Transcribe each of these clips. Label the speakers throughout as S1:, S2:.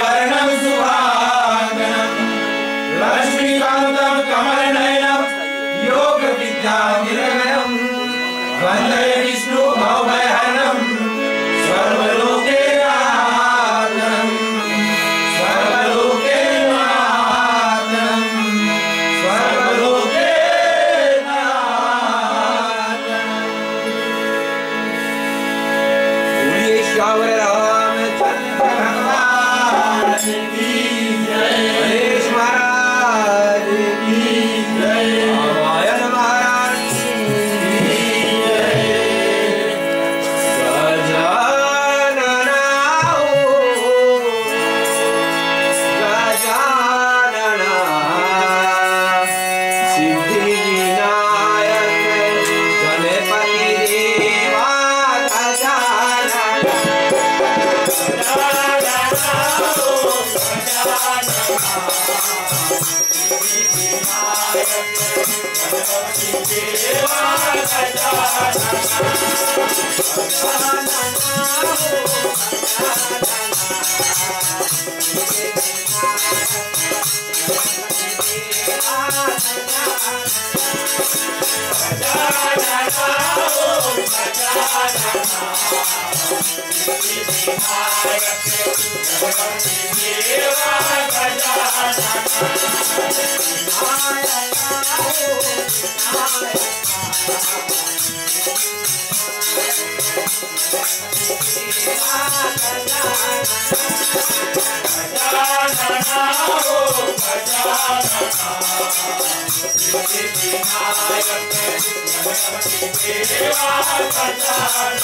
S1: वर्णं सुभागनं लक्ष्मीकान्तं कमलनयनं योगविद्यानिलयं वन्दे विष्णु भवभयहरं सर्वलोके नाथं सर्वलोके नाथं सर्वलोके नाथं। बोलिए श्यावर रामचंद्र भगवान की जय, गणेश महाराज की जय, रामायण महाराज की जय। गजानन गजानन सिद्धिविनायक गणपति देवा गजानन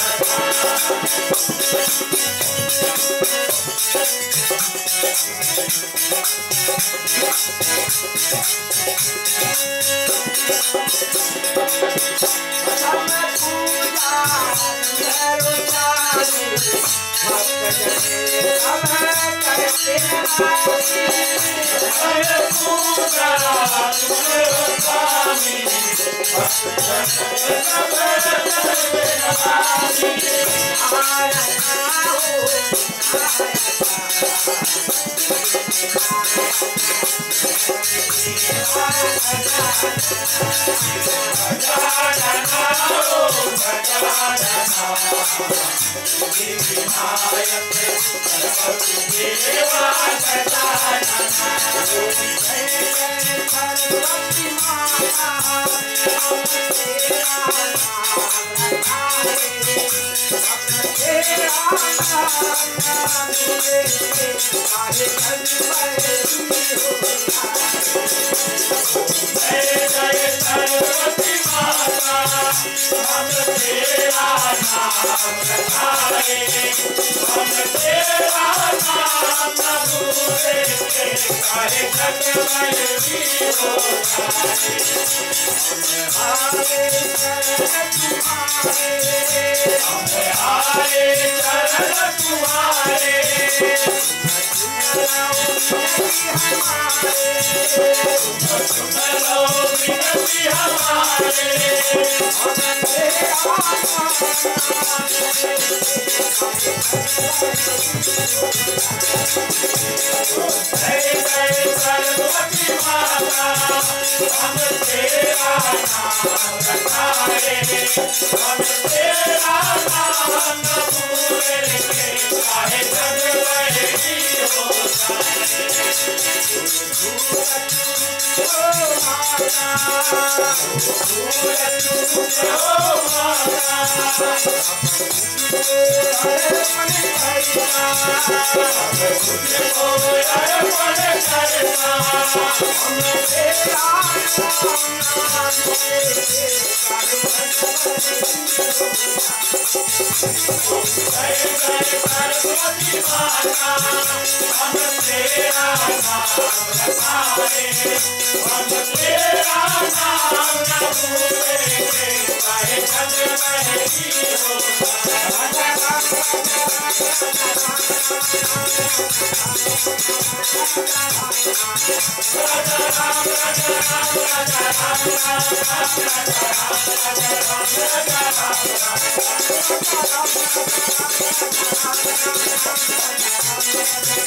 S1: रामचंद्र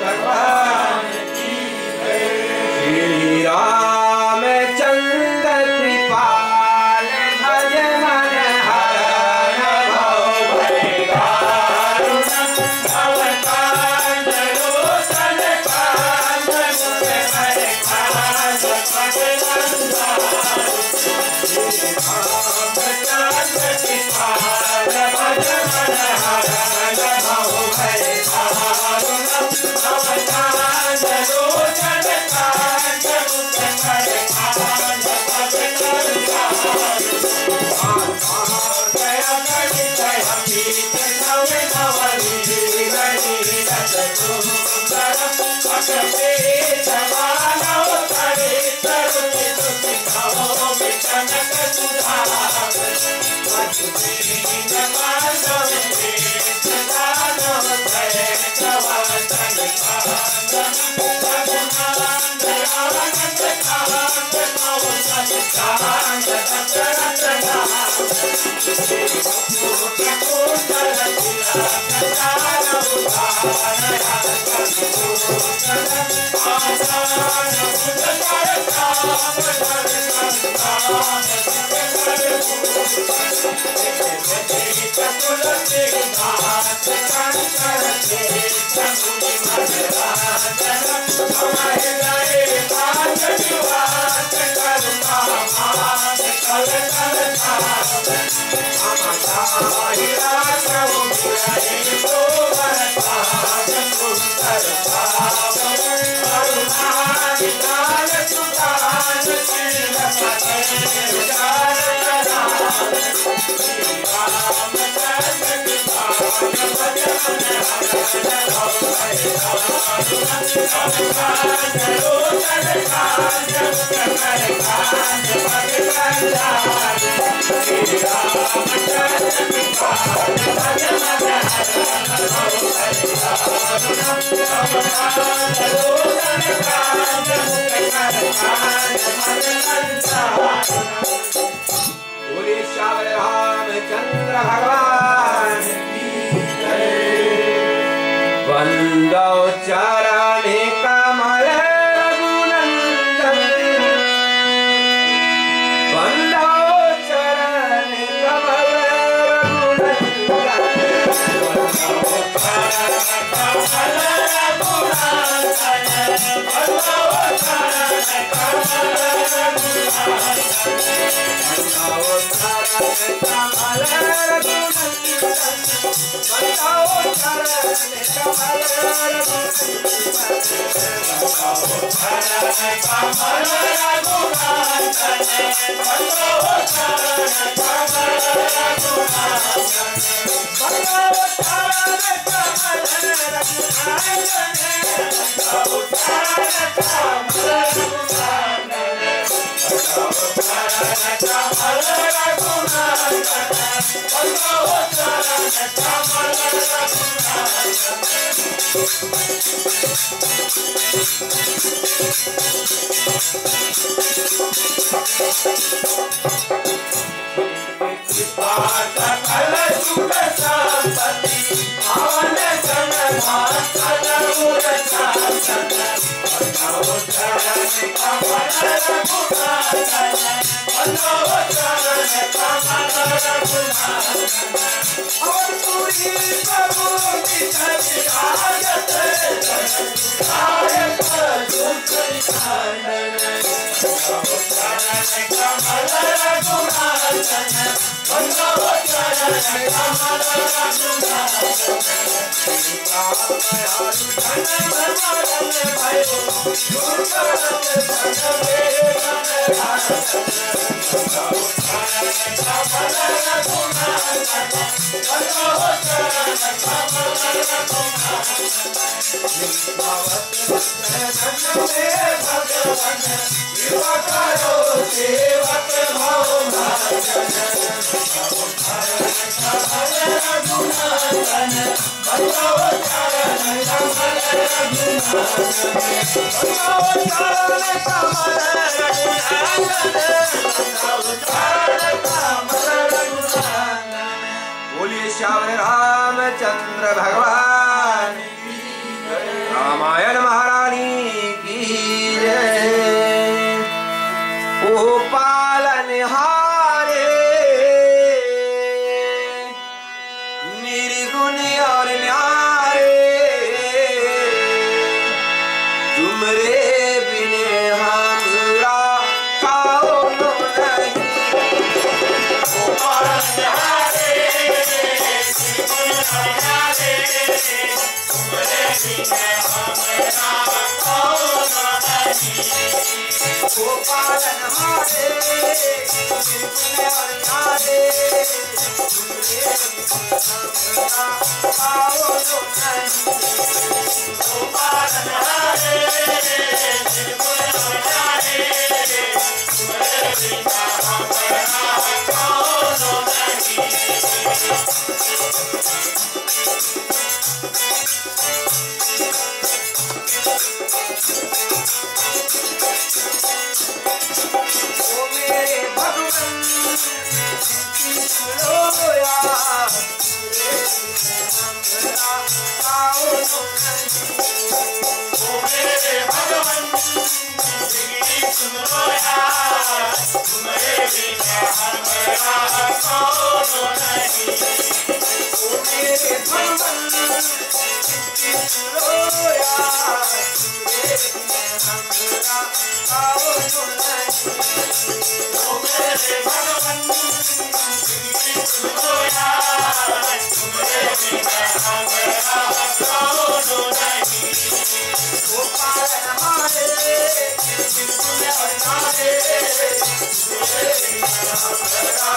S1: भगवान की वंदो चरणे कमल रघुनंदन वंदो चरणे कमल बोलिए श्याम रामचंद्र भगवान रामायण महारानी की जय। ओ पालनहारे निर्गुण और न्यारे तुमरे बिने हमरा खाओ नहीं। ओ पालनहारे निर्गुण और न्यारे तुमरे बिने हमरा खाओ नहीं। ओ पालनहारे निर्गुण और न्यारे तुमरे आओ लो नहीं। ओ पालनहारे निर्गुण और न्यारे तुमरे बिना हमरा आओ लो नहीं। ओ मेरे भगवान सुनोया आओ लो नहीं। ओ मेरे भगवान सुनोया तुम्हारे बिना हमरा आओ लो नहीं। ओ मेरे भगवान सुनोया तुम्हारे बिना हमरा आओ लो नहीं। ओ मेरे भगवान सुनोया तुम्हारे बिना हमरा आओ लो नहीं। ओ पालनहारे निर्गुण और न्यारे तुम्हारे बिना हमरा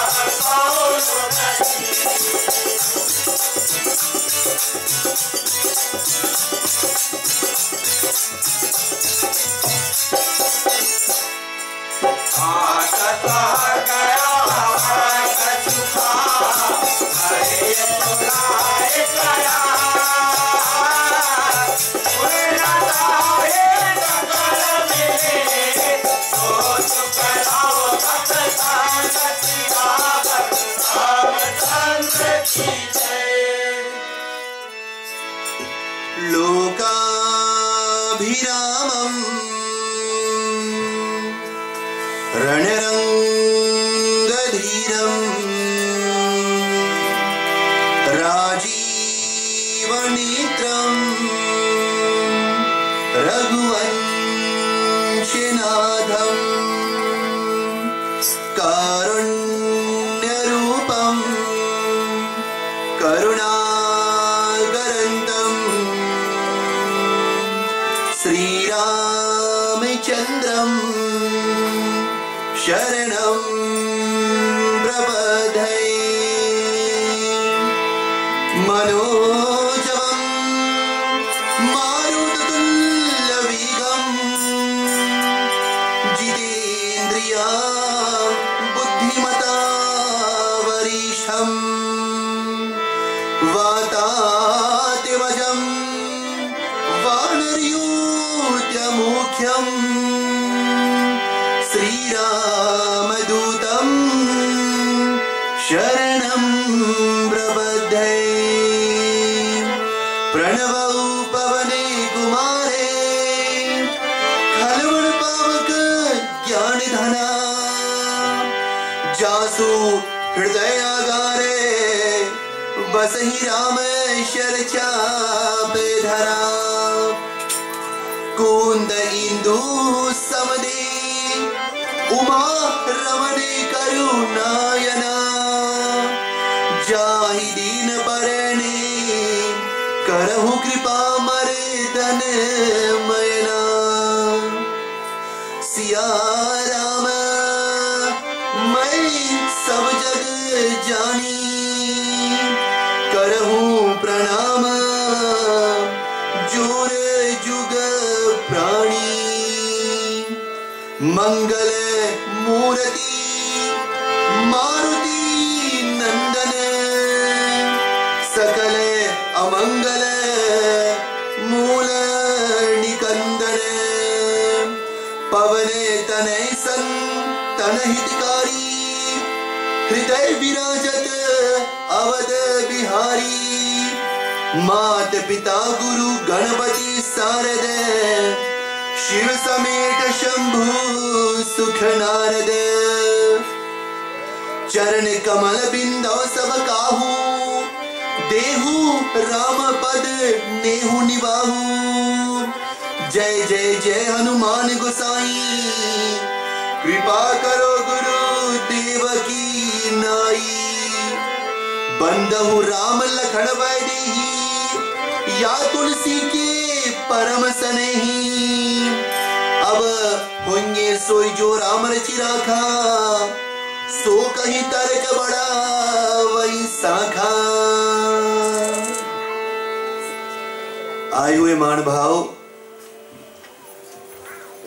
S1: आओ लो नहीं।
S2: लोकाभिरामम् रणरङ्गधीरम् राजीवनेत्रम् रघुवंशनाथम् कारुण्यरूपम् करुणाकरन्तम् श्रीरामचन्द्रम् शरणं प्रपद्ये। मनोजवं मारुततुल्यवेगं जितेन्द्रिया बुद्धिमता वरिष्ठं वातातिवजं वानरयूथमुख्यं श्रीरामदूतं शरणं प्रपद्ये। प्रणवौ पवने कुमारे खलवण पावक ज्ञानधना जासु हृदयागारे बसहि राम शरचापे धरा। कुंद इंदु समदे उमा रमणे करुणायना जाहि दीन बरणे करहु कृपा मर्दन मैना। सिया राम मैं सब जग जानी, करहु प्रणाम जोर जुग प्राणी। मंगल मूर्ति मारुति नंदन, सकल अमंगल मूल निकंदन। पवन तनय सन तन हितकारी, हृदय विराजत अवध बिहारी। मात पिता गुरु गणपति शारद, शिव समेत शंभु सुख नारद। चरण कमल बिंदो सब काहू, देहु राम पद नेहु निबाहु। जय जय जय हनुमान गोसाई, कृपा करो गुरु देव की नाई। बंदहु राम लखन वैदेही, या तुलसी के परम सनेही। अब होंगे सोई जो राम रचि राखा, सो कहीं तर्क बड़ा वही साखा। आए हुए मान भाव,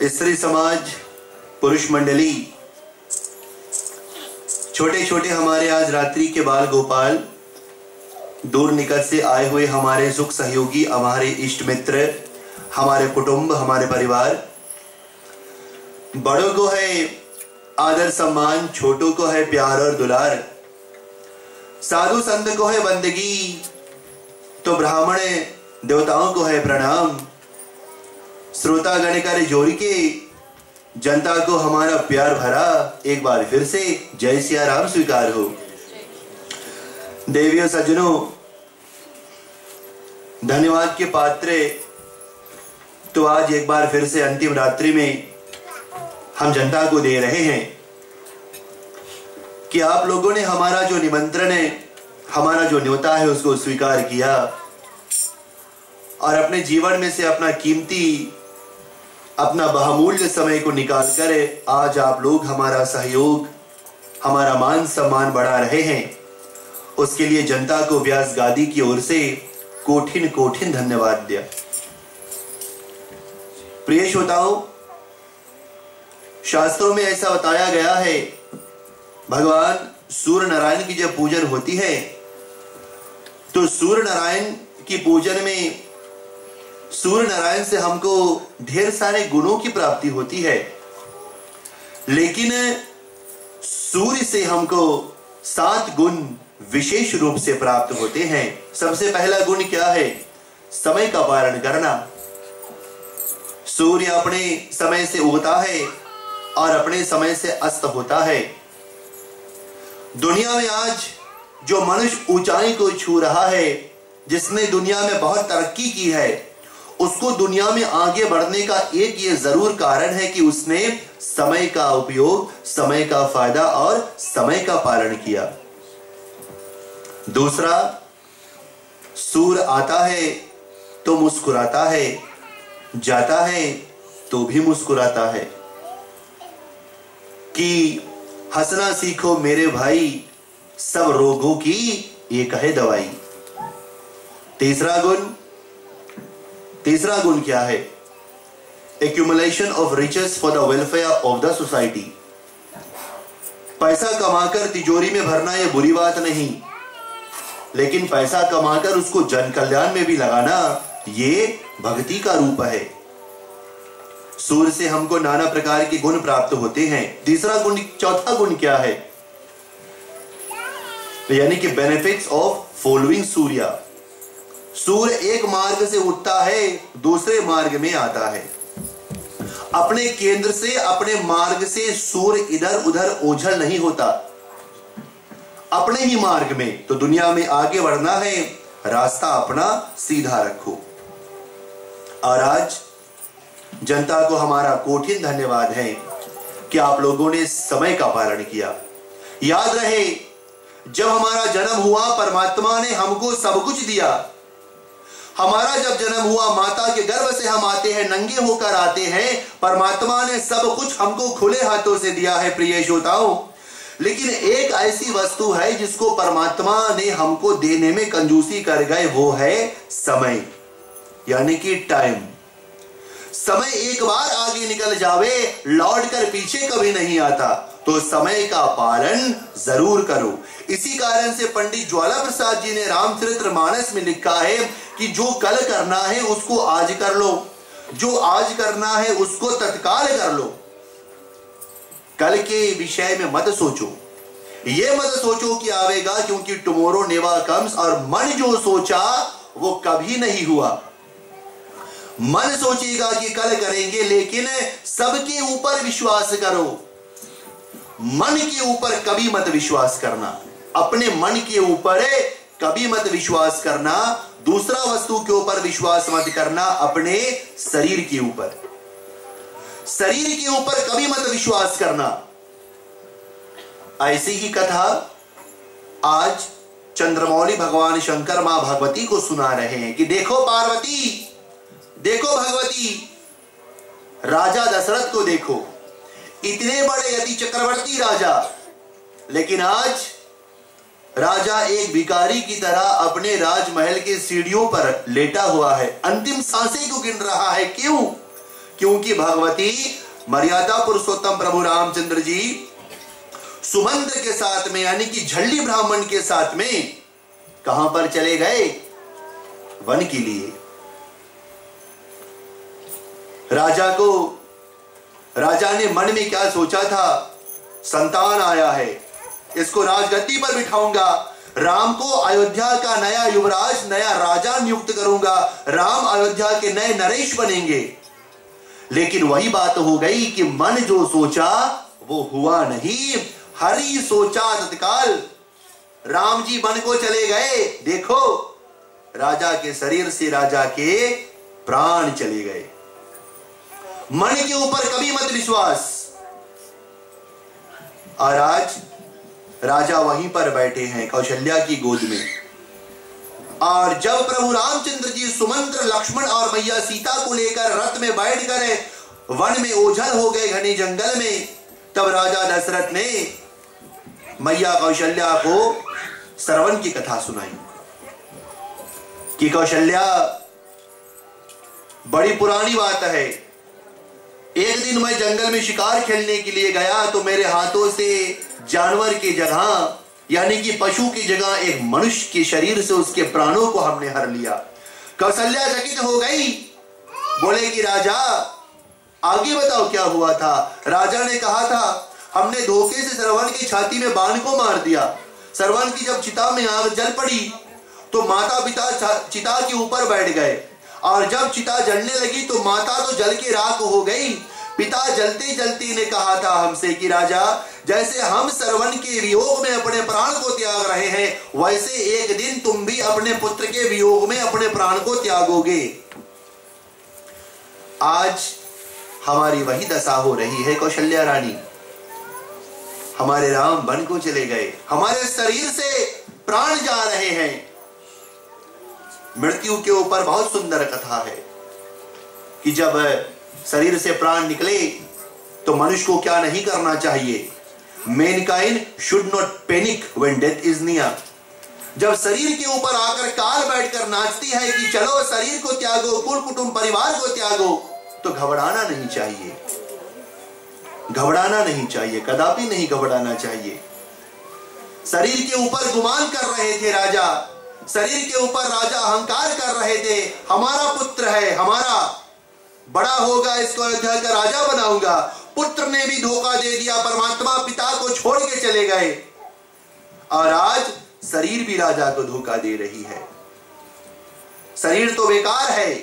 S2: स्त्री समाज, पुरुष मंडली, छोटे छोटे हमारे आज रात्रि के बाल गोपाल, दूर निकट से आए हुए हमारे सुख सहयोगी, हमारे इष्ट मित्र, हमारे कुटुंब, हमारे परिवार। बड़ों को है आदर सम्मान, छोटों को है प्यार और दुलार। साधु संत को है बंदगी, तो ब्राह्मण देवताओं को है प्रणाम। श्रोता गण कर जोड़ के जनता को हमारा प्यार भरा एक बार फिर से जय सिया राम स्वीकार हो। देवियों सज्जनों, धन्यवाद के पात्र तो आज एक बार फिर से अंतिम रात्रि में हम जनता को दे रहे हैं कि आप लोगों ने हमारा जो निमंत्रण है, हमारा जो न्योता है, उसको स्वीकार किया और अपने जीवन में से अपना कीमती, अपना बहुमूल्य समय को निकालकर आज आप लोग हमारा सहयोग, हमारा मान सम्मान बढ़ा रहे हैं। उसके लिए जनता को व्यास गादी की ओर से कोठिन कोठिन धन्यवाद दिया। प्रिय श्रोताओं, शास्त्रों में ऐसा बताया गया है, भगवान सूर्य नारायण की जब पूजन होती है तो सूर्य नारायण की पूजन में सूर्य नारायण से हमको ढेर सारे गुणों की प्राप्ति होती है, लेकिन सूर्य से हमको 7 गुण विशेष रूप से प्राप्त होते हैं। सबसे पहला गुण क्या है? समय का पालन करना। सूर्य अपने समय से उगता है और अपने समय से अस्त होता है। दुनिया में आज जो मनुष्य ऊंचाई को छू रहा है, जिसने दुनिया में बहुत तरक्की की है, उसको दुनिया में आगे बढ़ने का एक ये जरूर कारण है कि उसने समय का उपयोग, समय का फायदा और समय का पालन किया। दूसरा, सूर्य आता है तो मुस्कुराता है, जाता है तो भी मुस्कुराता है कि हंसना सीखो मेरे भाई, सब रोगों की एक है दवाई। तीसरा गुण क्या है? Accumulation of riches for the welfare of the society. पैसा कमाकर तिजोरी में भरना यह बुरी बात नहीं, लेकिन पैसा कमाकर उसको जन कल्याण में भी लगाना ये भक्ति का रूप है। सूर्य से हमको नाना प्रकार के गुण प्राप्त होते हैं। चौथा गुण क्या है? यानी कि बेनिफिट्स ऑफ फॉलोइंग सूर्य। सूर्य एक मार्ग से उठता है, दूसरे मार्ग में आता है। अपने केंद्र से, अपने मार्ग से सूर्य इधर उधर ओझल नहीं होता, अपने ही मार्ग में। तो दुनिया में आगे बढ़ना है, रास्ता अपना सीधा रखो। और आज जनता को हमारा कोठिन धन्यवाद है कि आप लोगों ने समय का पालन किया। याद रहे, जब हमारा जन्म हुआ परमात्मा ने हमको सब कुछ दिया, हमारा जब जन्म हुआ, माता के गर्भ से हम आते हैं, नंगे होकर आते हैं। परमात्मा ने सब कुछ हमको खुले हाथों से दिया है प्रिय श्रोताओं। लेकिन एक ऐसी वस्तु है जिसको परमात्मा ने हमको देने में कंजूसी कर गए, वो है समय, यानी कि टाइम। समय एक बार आगे निकल जावे, लौट कर पीछे कभी नहीं आता, तो समय का पालन जरूर करो। इसी कारण से पंडित ज्वाला प्रसाद जी ने रामचरितमानस में लिखा है कि जो कल करना है उसको आज कर लो, जो आज करना है उसको तत्काल कर लो। कल के विषय में मत सोचो, ये मत सोचो कि आवेगा, क्योंकि टुमारो नेवर कम्स। और मन जो सोचा वो कभी नहीं हुआ। मन सोचेगा कि कल करेंगे, लेकिन सबके ऊपर विश्वास करो, मन के ऊपर कभी मत विश्वास करना। अपने मन के ऊपर कभी मत विश्वास करना, दूसरा वस्तु के ऊपर विश्वास मत करना, अपने शरीर के ऊपर, शरीर के ऊपर कभी मत विश्वास करना। ऐसी ही कथा आज चंद्रमौली भगवान शंकर मां भगवती को सुना रहे हैं कि देखो पार्वती, देखो भगवती, राजा दशरथ को देखो, इतने बड़े यति चक्रवर्ती राजा, लेकिन आज राजा एक भिखारी की तरह अपने राजमहल के सीढ़ियों पर लेटा हुआ है, अंतिम सांसें को गिन रहा है। क्यों? क्योंकि भगवती मर्यादा पुरुषोत्तम प्रभु रामचंद्र जी सुमंत्र के साथ में, यानी कि झल्ली ब्राह्मण के साथ में कहां पर चले गए? वन के लिए। राजा ने मन में क्या सोचा था? संतान आया है, इसको राजगद्दी पर बिठाऊंगा, राम को अयोध्या का नया युवराज, नया राजा नियुक्त करूंगा, राम अयोध्या के नए नरेश बनेंगे। लेकिन वही बात हो गई कि मन जो सोचा वो हुआ नहीं, हरि सोचा तत्काल। राम जी वन को चले गए, देखो राजा के शरीर से राजा के प्राण चले गए। मन के ऊपर कभी मत विश्वास। और आज राजा वहीं पर बैठे हैं कौशल्या की गोद में, और जब प्रभु रामचंद्र जी सुमंत्र, लक्ष्मण और मैया सीता को लेकर रथ में बैठकर वन में ओझल हो गए घने जंगल में, तब राजा दशरथ ने मैया कौशल्या को श्रवण की कथा सुनाई कि कौशल्या, बड़ी पुरानी बात है, एक दिन मैं जंगल में शिकार खेलने के लिए गया तो मेरे हाथों से जानवर की जगह, यानी कि पशु की जगह एक मनुष्य के शरीर से उसके प्राणों को हमने हर लिया। कौशल्या चकित हो गई, बोले कि राजा आगे बताओ क्या हुआ था? राजा ने कहा था हमने धोखे से श्रवण की छाती में बाण को मार दिया। श्रवण की जब चिता में आग जल पड़ी तो माता पिता चिता के ऊपर बैठ गए, और जब चिता जलने लगी तो माता तो जल के राख हो गई। पिता जलते जलते ने कहा था हमसे कि राजा, जैसे हम श्रवण के वियोग में अपने प्राण को त्याग रहे हैं, वैसे एक दिन तुम भी अपने पुत्र के वियोग में अपने प्राण को त्यागोगे। आज हमारी वही दशा हो रही है कौशल्या रानी। हमारे राम वन को चले गए, हमारे शरीर से प्राण जा रहे हैं। मृत्यु के ऊपर बहुत सुंदर कथा है कि जब शरीर से प्राण निकले तो मनुष्य को क्या नहीं करना चाहिए। Mankind should not panic when death is near. जब शरीर के ऊपर आकर काल बैठकर नाचती है कि चलो शरीर को त्यागो, कुल कुटुंब परिवार को त्यागो, तो घबराना नहीं चाहिए, घबराना नहीं चाहिए, कदापि नहीं घबराना चाहिए। शरीर के ऊपर गुमान कर रहे थे राजा, शरीर के ऊपर राजा अहंकार कर रहे थे, हमारा पुत्र है, हमारा बड़ा होगा, इसको अयोध्या का राजा बनाऊंगा। पुत्र ने भी धोखा दे दिया, परमात्मा पिता को छोड़ के चले गए, और आज शरीर भी राजा को धोखा दे रही है। शरीर तो बेकार है।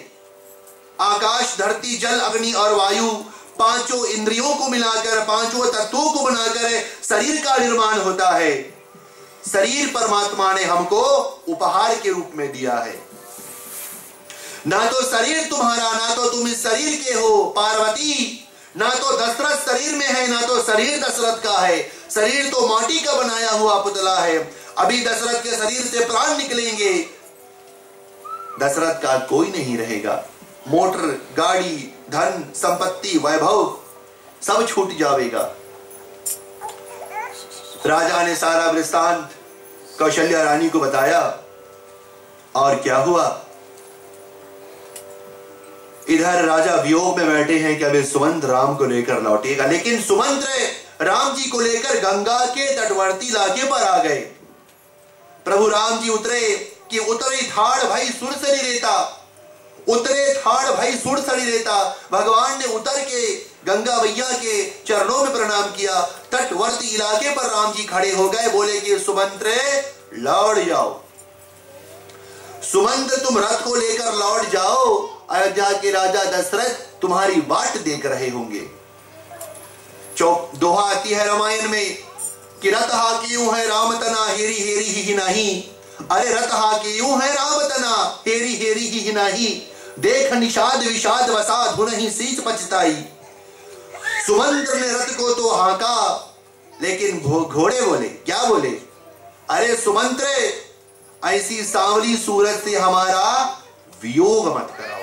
S2: आकाश, धरती, जल, अग्नि और वायु, पांचों इंद्रियों को मिलाकर, पांचों तत्वों को बनाकर शरीर का निर्माण होता है। शरीर परमात्मा ने हमको उपहार के रूप में दिया है। ना तो शरीर तुम्हारा, ना तो तुम इस शरीर के हो पार्वती, ना तो दशरथ शरीर में है, ना तो शरीर दशरथ का है। शरीर तो माटी का बनाया हुआ पुतला है। अभी दशरथ के शरीर से प्राण निकलेंगे दशरथ का कोई नहीं रहेगा। मोटर, गाड़ी, धन, संपत्ति, वैभव सब छूट जाएगा। राजा ने सारा वृत्तांत कौशल्या रानी को बताया। और क्या हुआ? इधर राजा वियोग में बैठे हैं कि अभी सुमंत राम को लेकर लौटेगा, लेकिन सुमंत राम जी को लेकर गंगा के तटवर्ती इलाके पर आ गए। प्रभु राम जी उतरे कि उतरे ठाड़ भाई सुरसरी रेता, उतरे ठाड़ भाई सुरसरी रेता। भगवान ने उतर के गंगा मैया के चरणों में प्रणाम किया। तटवर्ती इलाके पर राम जी खड़े हो गए, बोले कि सुमंत लौट जाओ, सुमंत तुम रथ को लेकर लौट जाओ, अयोध्या के राजा दशरथ तुम्हारी बाट देख रहे होंगे। दोहा आती है रामायण में कि रथ हा क्यों है राम तना हेरी हेरी ही नहीं। अरे रथ हा क्यों है राम तना हेरी हेरी ही नहीं। देख निषाद विषाद वसाद हो नहीं शीश पछताई। सुमंत्र ने रथ को तो हाका, लेकिन घोड़े बोले, क्या बोले? अरे सुमंत्र, ऐसी सांवली सूरत से हमारा वियोग मत कराओ।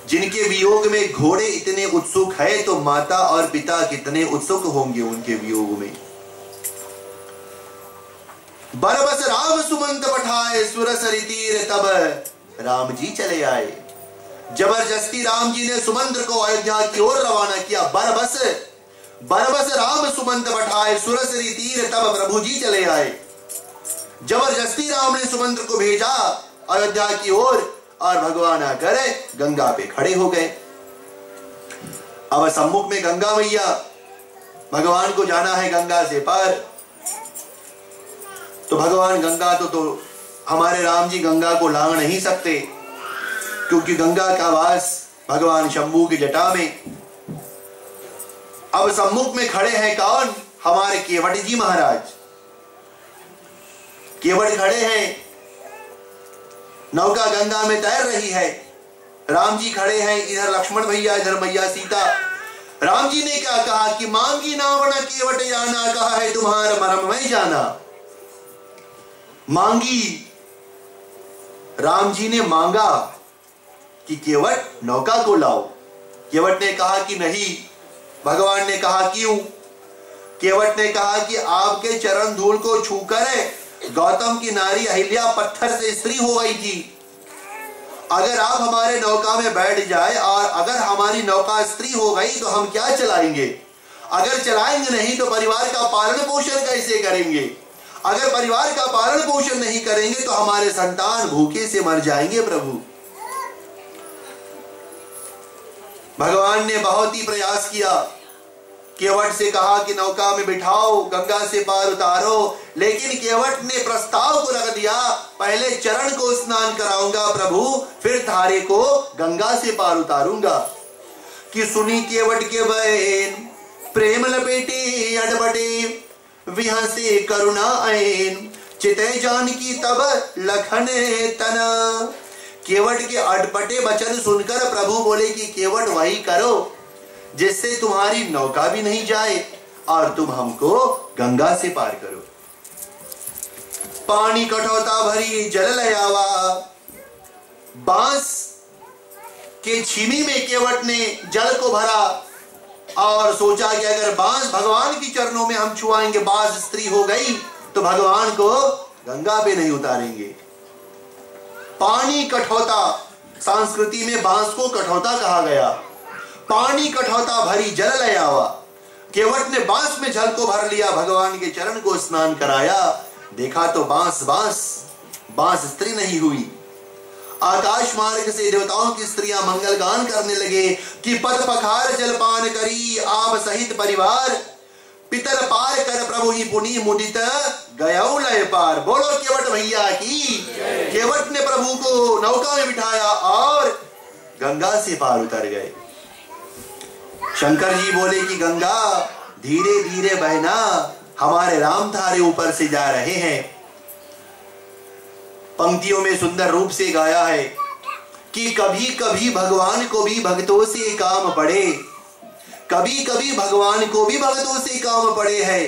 S2: जिनके वियोग में घोड़े इतने उत्सुक है तो माता और पिता कितने उत्सुक होंगे उनके वियोग में। बरबस राम सुमंत पठाए सुरसरी तीर, तब राम जी चले आए। जबरदस्ती राम जी ने सुमंत्र को अयोध्या की ओर रवाना किया। बरबस राम सुमंत पठाए सुरसरी तीर, तब प्रभु जी चले आए। जबरदस्ती राम ने सुमंत्र को भेजा अयोध्या की ओर, और भगवान आकर गंगा पे खड़े हो गए। अब सम्मुख में गंगा मैया, भगवान को जाना है गंगा से पार। तो भगवान गंगा तो हमारे राम जी गंगा को लांग नहीं सकते, क्योंकि गंगा का वास भगवान शंभू की जटा में। अब सम्मुख में खड़े हैं कौन? हमारे केवट जी महाराज। केवट खड़े हैं, नौका गंगा में तैर रही है। राम जी खड़े हैं, इधर लक्ष्मण भैया, इधर मैया सीता। राम जी ने क्या कहा कि मांगी नावण केवट जाना, कहा है तुम्हारा मरम मैं जाना। मांगी, राम जी ने मांगा कि केवट नौका को लाओ। केवट ने कहा कि नहीं। भगवान ने कहा क्यों? केवट ने कहा कि आपके चरण धूल को छूकर गौतम की नारी अहिल्या पत्थर से स्त्री हो गई थी। अगर आप हमारे नौका में बैठ जाए और अगर हमारी नौका स्त्री हो गई तो हम क्या चलाएंगे? अगर चलाएंगे नहीं तो परिवार का पालन पोषण कैसे करेंगे? अगर परिवार का पालन पोषण नहीं करेंगे तो हमारे संतान भूखे से मर जाएंगे। प्रभु भगवान ने बहुत ही प्रयास किया, केवट से कहा कि नौका में बिठाओ, गंगा से पार उतारो, लेकिन केवट ने प्रस्ताव को रख दिया, पहले चरण को स्नान कराऊंगा प्रभु, फिर थारे को गंगा से पार उतारूंगा। कि सुनी केवट के बहन प्रेम लपेटे अडबटे, विहसे करुणा ऐन, चिते जानकी तब लखन तना। केवट के अटपटे वचन सुनकर प्रभु बोले कि केवट वही करो जिससे तुम्हारी नौका भी नहीं जाए और तुम हमको गंगा से पार करो। पानी कठौता भरी जल लयावा, बांस के छीमी में केवट ने जल को भरा और सोचा कि अगर बांस भगवान की चरणों में हम छुआएंगे, बांस स्त्री हो गई तो भगवान को गंगा पे नहीं उतारेंगे। पानी कठौता, संस्कृति में बांस को कठौता कहा गया। पानी कठौता भरी जल लयावा, केवट ने बांस में जल को भर लिया, भगवान के चरण को स्नान कराया, देखा तो बांस बांस, बांस स्त्री नहीं हुई। आकाश मार्ग से देवताओं की स्त्रियां मंगल गान करने लगे कि पद पखार जलपान करी आप सहित परिवार, पितर पार कर प्रभु ही पुनि मुदित गयौ लय पार। बोलो केवट भैया की। केवट ने प्रभु को नौका में बिठाया और गंगा से पार उतर गए। शंकर जी बोले कि गंगा धीरे धीरे बहना, हमारे राम थारे ऊपर से जा रहे हैं। पंक्तियों में सुंदर रूप से गाया है कि कभी कभी भगवान को भी भक्तों से काम पड़े, कभी कभी भगवान को भी भक्तों से काम पड़े है।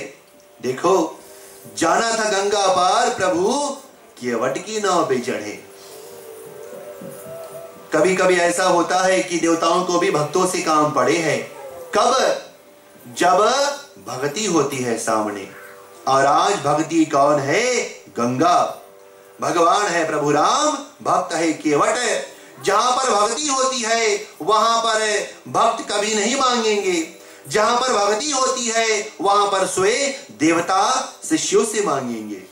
S2: देखो जाना था गंगा पार प्रभु, केवट की नाव पे चढ़े। कभी कभी ऐसा होता है कि देवताओं को भी भक्तों से काम पड़े हैं। कब? जब भक्ति होती है सामने। और आज भक्ति कौन है? गंगा। भगवान है प्रभु राम, भक्त है केवट। जहां पर भक्ति होती है वहां पर भक्त कभी नहीं मांगेंगे। जहां पर भक्ति होती है वहां पर स्वयं देवता शिष्यों से मांगेंगे।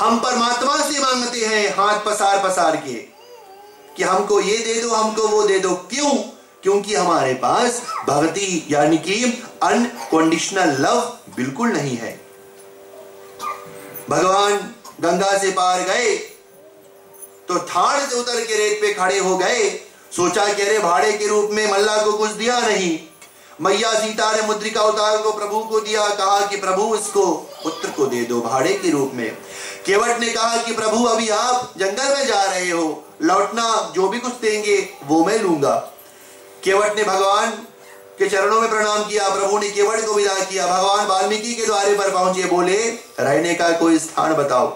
S2: हम परमात्मा से मांगते हैं हाथ पसार पसार के कि हमको ये दे दो, हमको वो दे दो। क्यों? क्योंकि हमारे पास भक्ति यानी कि अनकंडीशनल लव बिल्कुल नहीं है। भगवान गंगा से पार गए तो थाड़ से उतर के रेत पे खड़े हो गए। सोचा कि अरे भाड़े के रूप में मल्ला को कुछ दिया नहीं। मैया सीता ने मुद्रिका उतार को प्रभु को दिया, कहा कि प्रभु इसको पुत्र को दे दो भाड़े के रूप में। केवट ने कहा कि प्रभु अभी आप जंगल में जा रहे हो, लौटना जो भी कुछ देंगे वो मैं लूंगा। केवट ने भगवान के चरणों में प्रणाम किया। प्रभु ने केवट को विदा किया। भगवान वाल्मीकि के द्वारे पर पहुंचे, बोले रहने का कोई स्थान बताओ।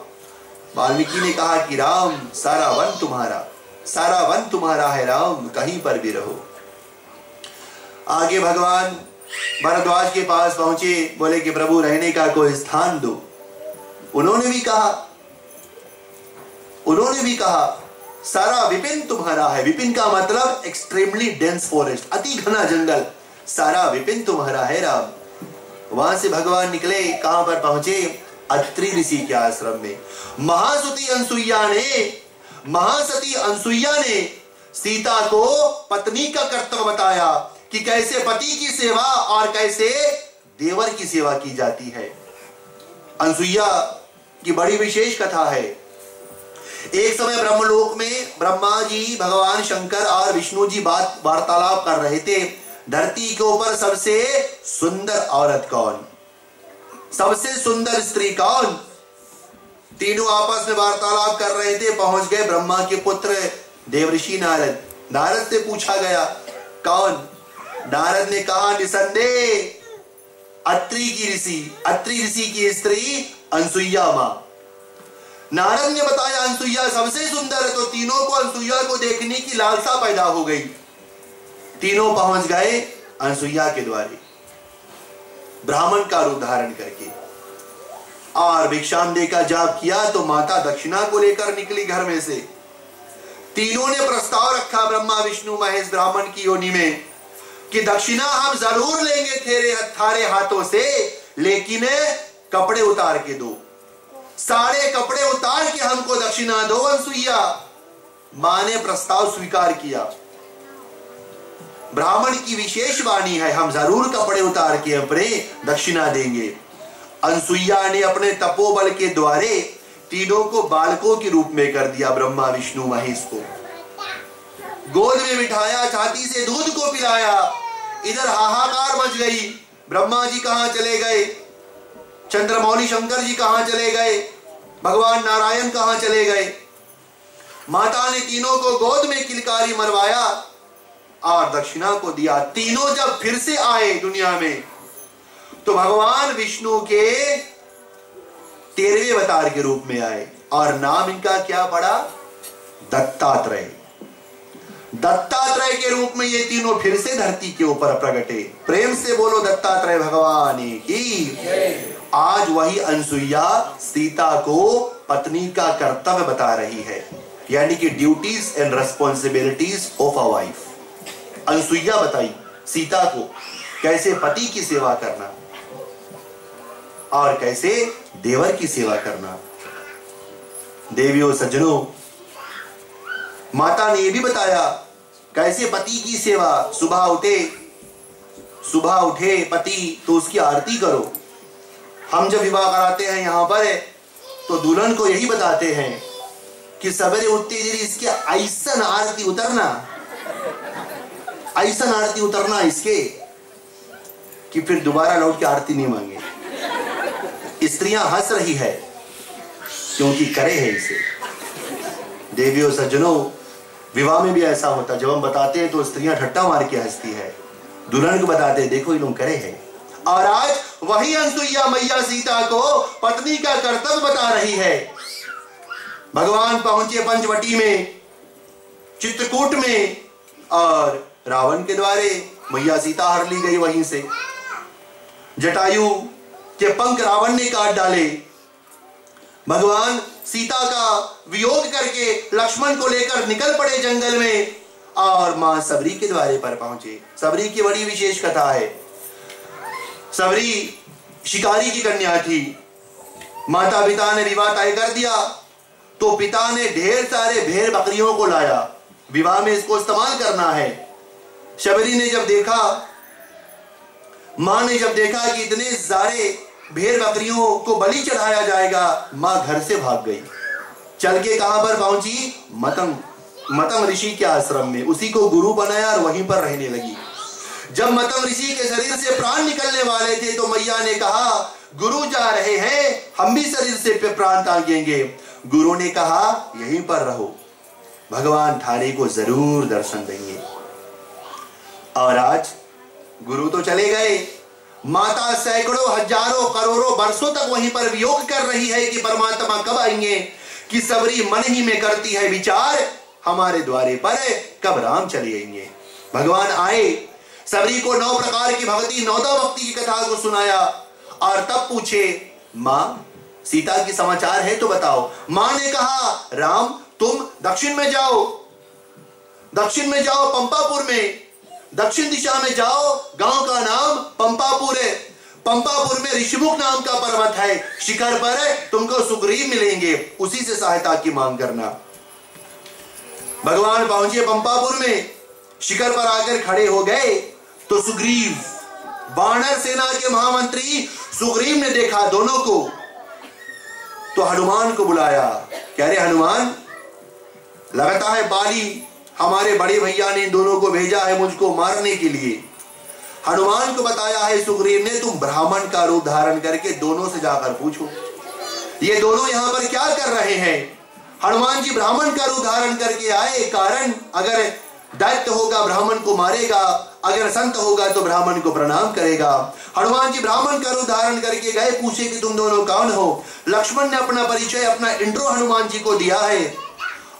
S2: वाल्मीकि ने कहा कि राम सारा वन तुम्हारा है राम, कहीं पर भी रहो। आगे भगवान भरद्वाज के पास पहुंचे, बोले कि प्रभु रहने का कोई स्थान दो। उन्होंने भी कहा सारा विपिन तुम्हारा है। विपिन का मतलब एक्सट्रीमली डेंस फॉरेस्ट, अति घना जंगल। सारा विपिन तुम्हारा है राम। वहां से भगवान निकले, कहां पर पहुंचे? अत्रि ऋषि के आश्रम में। महासती अनसुईया ने सीता को पत्नी का कर्तव्य बताया कि कैसे पति की सेवा और कैसे देवर की सेवा की जाती है। अनसुईया की बड़ी विशेष कथा है। एक समय ब्रह्मलोक में ब्रह्मा जी, भगवान शंकर और विष्णु जी वार्तालाप कर रहे थे। धरती के ऊपर सबसे सुंदर औरत कौन, सबसे सुंदर स्त्री कौन? तीनों आपस में वार्तालाप कर रहे थे। पहुंच गए ब्रह्मा के पुत्र देवऋषि नारद। नारद से पूछा गया कौन? नारद ने कहा निसंदेह अत्रि ऋषि की स्त्री अनसुईया मां। नारद ने बताया अनसुईया सबसे सुंदर है। तो तीनों को अनसुईया को देखने की लालसा पैदा हो गई। तीनों पहुंच गए अनसुईया के द्वारे ब्राह्मण का रूप धारण करके, और भिक्षांदे का जाप किया तो माता दक्षिणा को लेकर निकली घर में से। तीनों ने प्रस्ताव रखा ब्रह्मा विष्णु महेश ब्राह्मण की योनि में कि दक्षिणा हम जरूर लेंगे थारे हाथों से, लेकिन कपड़े उतार के दो, सारे कपड़े उतार के हमको दक्षिणा दो अनसुईया। मां ने प्रस्ताव स्वीकार किया। ब्राह्मण की विशेष वाणी है, हम जरूर कपड़े उतार के अपने दक्षिणा देंगे। अनसुईया ने अपने तपोबल के द्वारे तीनों को बालकों के रूप में कर दिया। ब्रह्मा विष्णु महेश को गोद में बिठाया, छाती से दूध को पिलाया। इधर हाहाकार मच गई। ब्रह्मा जी कहां चले गए, चंद्रमौली शंकर जी कहां चले गए, भगवान नारायण कहां चले गए। माता ने तीनों को गोद में किलकारी मरवाया और दक्षिणा को दिया। तीनों जब फिर से आए दुनिया में तो भगवान विष्णु के 13वें अवतार के रूप में आए, और नाम इनका क्या पड़ा? दत्तात्रेय। दत्तात्रेय के रूप में ये तीनों फिर से धरती के ऊपर प्रगटे। प्रेम से बोलो दत्तात्रेय भगवान की। आज वही अनसुईया सीता को पत्नी का कर्तव्य बता रही है, यानी कि duties and responsibilities of a wife. Anasuya बताई सीता को कैसे पति की सेवा करना और कैसे देवर की सेवा करना। देवियों सज्जनों, माता ने यह भी बताया कैसे पति की सेवा। सुबह उठे पति तो उसकी आरती करो। हम जब विवाह कराते हैं यहां पर तो दुल्हन को यही बताते हैं कि सवेरे उठते ही इसके ऐसन आरती उतरना इसके कि फिर दोबारा लौट के आरती नहीं मांगे। स्त्रियां हंस रही है क्योंकि करे है इसे। देवियों सज्जनों, विवाह में भी ऐसा होता, जब हम बताते हैं तो स्त्रियां ठट्टा मार के हंसती है। दुल्हन को बताते हैं देखो इन लोग करे है। और आज वही अनसुईया मैया सीता को पत्नी का कर्तव्य बता रही है भगवान पहुंचे पंचवटी में, चित्रकूट में, और रावण के द्वारे मैया सीता हर ली गई वहीं से। जटायु के पंख रावण ने काट डाले। भगवान सीता का वियोग करके लक्ष्मण को लेकर निकल पड़े जंगल में और मां सबरी के द्वारे पर पहुंचे। सबरी की बड़ी विशेष कथा है। सबरी शिकारी की कन्या थी। माता पिता ने विवाह तय कर दिया तो पिता ने ढेर सारे भेड़ बकरियों को लाया, विवाह में इसको इस्तेमाल करना है। शबरी ने जब देखा, मां ने जब देखा कि इतने सारे भेड़ बकरियों को बलि चढ़ाया जाएगा, मां घर से भाग गई। चल के कहां पर पहुंची? मतंग ऋषि के आश्रम में। उसी को गुरु बनाया और वहीं पर रहने लगी। जब मतंग ऋषि के शरीर से प्राण निकलने वाले थे तो मैया ने कहा, गुरु जा रहे हैं, हम भी शरीर से प्राण त्यागेंगे। गुरु ने कहा, यहीं पर रहो, भगवान थारे को जरूर दर्शन देंगे। और आज गुरु तो चले गए, माता सैकड़ों हजारों करोड़ों वर्षों तक वहीं पर वियोग कर रही है कि परमात्मा कब आएंगे, कि सबरी मन ही में करती है विचार, हमारे द्वारे पर कब राम चले आएंगे। भगवान आए, सबरी को 9 प्रकार की भक्ति, 9 भक्ति की कथा को सुनाया और तब पूछे, मां सीता की समाचार है तो बताओ। मां ने कहा, राम तुम दक्षिण में जाओ, दक्षिण में जाओ, पंपापुर में, दक्षिण दिशा में जाओ, गांव का नाम पंपापुर है। पंपापुर में ऋषिमुख नाम का पर्वत है, शिखर पर तुमको सुग्रीव मिलेंगे, उसी से सहायता की मांग करना। भगवान पहुंचे पंपापुर में, शिखर पर आकर खड़े हो गए तो सुग्रीव, वानर सेना के महामंत्री सुग्रीव ने देखा दोनों को, तो हनुमान को बुलाया। कह रहे, हनुमान लगता है बाली हमारे बड़े भैया ने इन दोनों को भेजा है मुझको मारने के लिए। हनुमान को बताया है सुग्रीव ने, तुम ब्राह्मण का रूप धारण करके दोनों से जाकर पूछो ये दोनों यहां पर क्या कर रहे हैं। हनुमान जी ब्राह्मण का रूप धारण करके आए, कारण अगर दैत्य होगा ब्राह्मण को मारेगा, अगर संत होगा तो ब्राह्मण को प्रणाम करेगा। हनुमान जी ब्राह्मण का रूप धारण करके गए, पूछे कि तुम दोनों कौन हो। लक्ष्मण ने अपना परिचय, अपना इंट्रो हनुमान जी को दिया है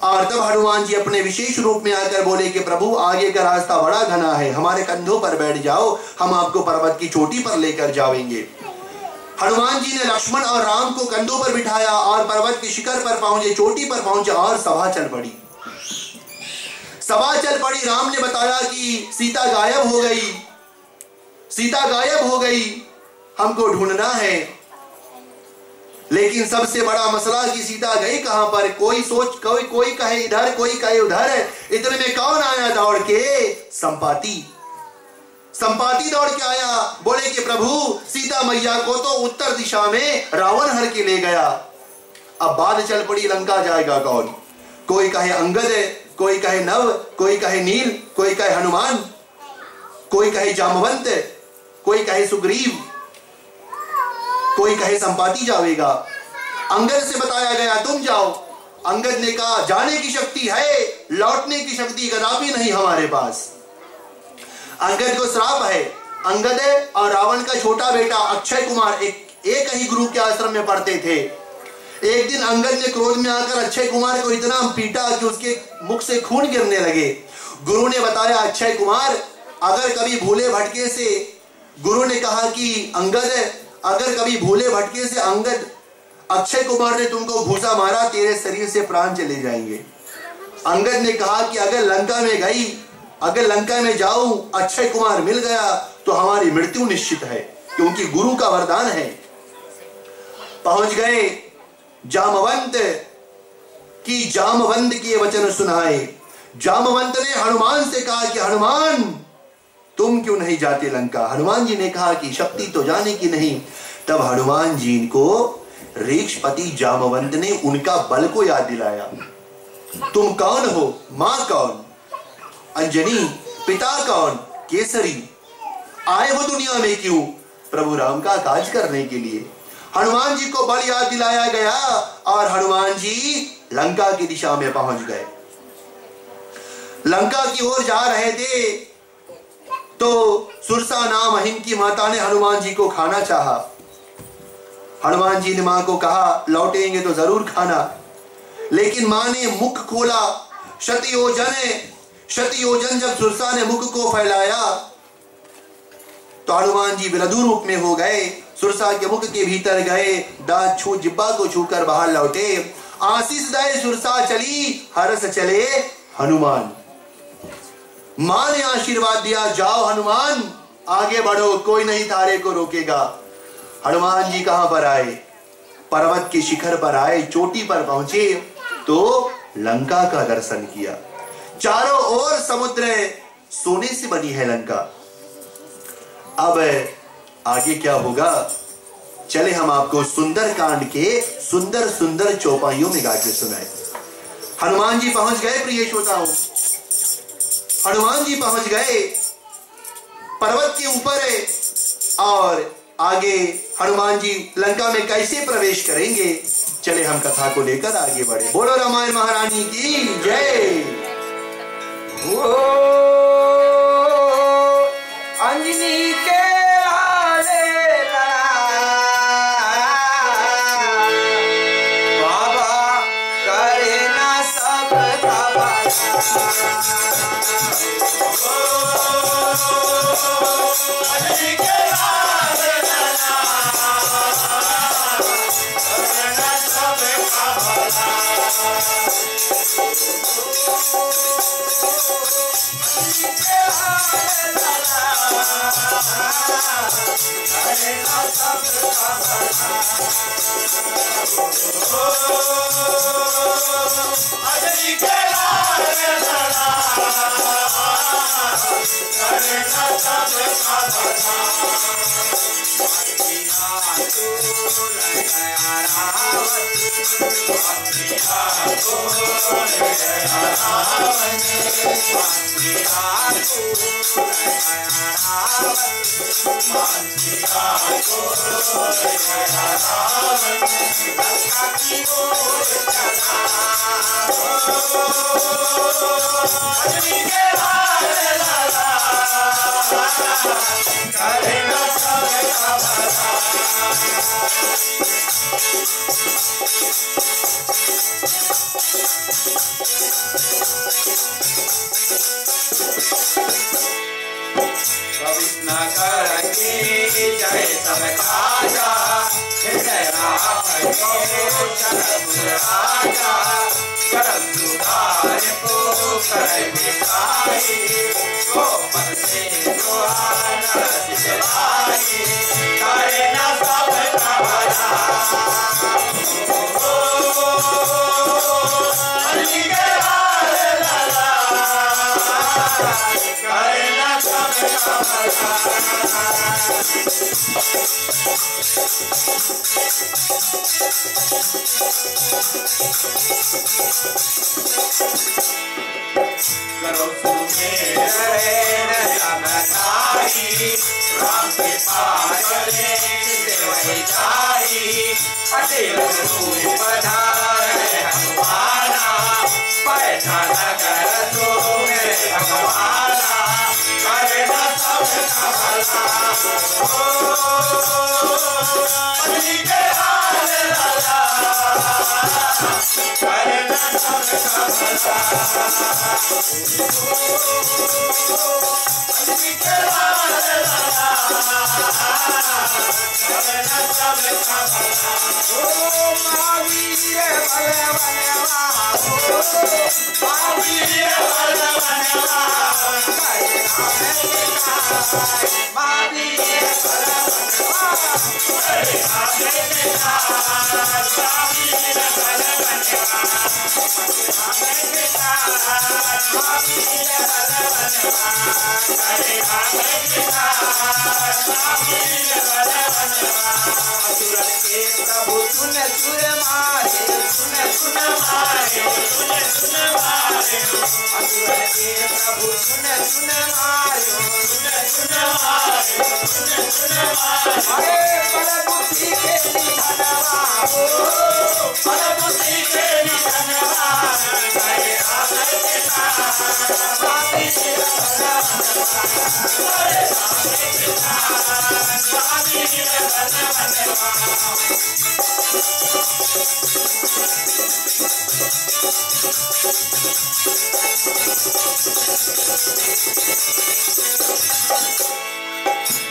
S2: और तब हनुमान जी अपने विशेष रूप में आकर बोले कि प्रभु आगे का रास्ता बड़ा घना है, हमारे कंधों पर बैठ जाओ, हम आपको पर्वत की चोटी पर लेकर जाएंगे। हनुमान जी ने लक्ष्मण और राम को कंधों पर बिठाया और पर्वत के शिखर पर पहुंचे, चोटी पर पहुंचे और सभा चल पड़ी। सभा चल पड़ी। राम ने बताया कि सीता गायब हो गई, सीता गायब हो गई, हमको ढूंढना है। लेकिन सबसे बड़ा मसला कि सीता गई कहां पर, कोई सोच, कोई कहे इधर, कोई कहे उधर। इतने में कौन आया दौड़ के? संपाति दौड़ के आया, बोले कि प्रभु सीता मैया को तो उत्तर दिशा में रावण हर के ले गया। अब बात चल पड़ी, लंका जाएगा कौन? कोई कहे अंगद, कोई कहे नव, कोई कहे नील, कोई कहे हनुमान, कोई कहे जामवंत, कोई कहे सुग्रीव, कोई कहे संपाति जाएगा। अंगद से बताया गया तुम जाओ। अंगद ने कहा जाने की शक्ति है, लौटने की शक्ति कदापि नहीं हमारे पास। अंगद को श्राप है। अंगद और रावण का छोटा बेटा अक्षय कुमार एक ही गुरु के आश्रम में पढ़ते थे। एक दिन अंगद ने क्रोध में आकर अक्षय कुमार को इतना पीटा कि उसके मुख से खून गिरने लगे। गुरु ने बताया, अक्षय कुमार अगर कभी भूले भटके से, गुरु ने कहा कि अंगद अगर कभी भूले भटके से अंगद अक्षय कुमार ने तुमको घूसा मारा, तेरे शरीर से प्राण चले जाएंगे। अंगद ने कहा कि अगर लंका में जाऊं, अक्षय कुमार मिल गया तो हमारी मृत्यु निश्चित है, क्योंकि गुरु का वरदान है। पहुंच गए जामवंत की, जामवंत के वचन सुनाए। जामवंत ने हनुमान से कहा कि हनुमान तुम क्यों नहीं जाते लंका? हनुमान जी ने कहा कि शक्ति तो जाने की नहीं। तब हनुमान जी को ऋक्षपति जामवंत ने उनका बल को याद दिलाया। तुम कौन हो? मां कौन? अंजनी। पिता कौन? केसरी। आए हो दुनिया में क्यों? प्रभु राम का काज करने के लिए। हनुमान जी को बल याद दिलाया गया और हनुमान जी लंका की दिशा में पहुंच गए। लंका की ओर जा रहे थे तो सुरसा नाम हिम की माता ने हनुमान जी को खाना चाहा। हनुमान जी ने मां को कहा लौटेंगे तो जरूर खाना। लेकिन मां ने मुख खोला। शतयोजन जब सुरसा ने मुख को फैलाया तो हनुमान जी विलदू रूप में हो गए। सुरसा के मुख के भीतर गए, दांत छू जिब्बा को छूकर बाहर लौटे। आशीष दे सुरसा चली, हरस चले हनुमान। मां ने आशीर्वाद दिया, जाओ हनुमान आगे बढ़ो, कोई नहीं तारे को रोकेगा। हनुमान जी कहां पर आए? पर्वत के शिखर पर आए, चोटी पर पहुंचे तो लंका का दर्शन किया। चारों ओर समुद्र है, सोने से बनी है लंका। अब आगे क्या होगा, चले हम आपको सुंदर कांड के सुंदर सुंदर चौपाइयों में गाकर सुनाए। हनुमान जी पहुंच गए, प्रिय श्रोताओं, हनुमान जी पहुंच गए पर्वत के ऊपर है। और आगे हनुमान जी लंका में कैसे प्रवेश करेंगे, चले हम कथा को लेकर आगे बढ़े। बोलो रामायण महारानी की जय।
S1: अंजनी के लाले बाबा करे ना सब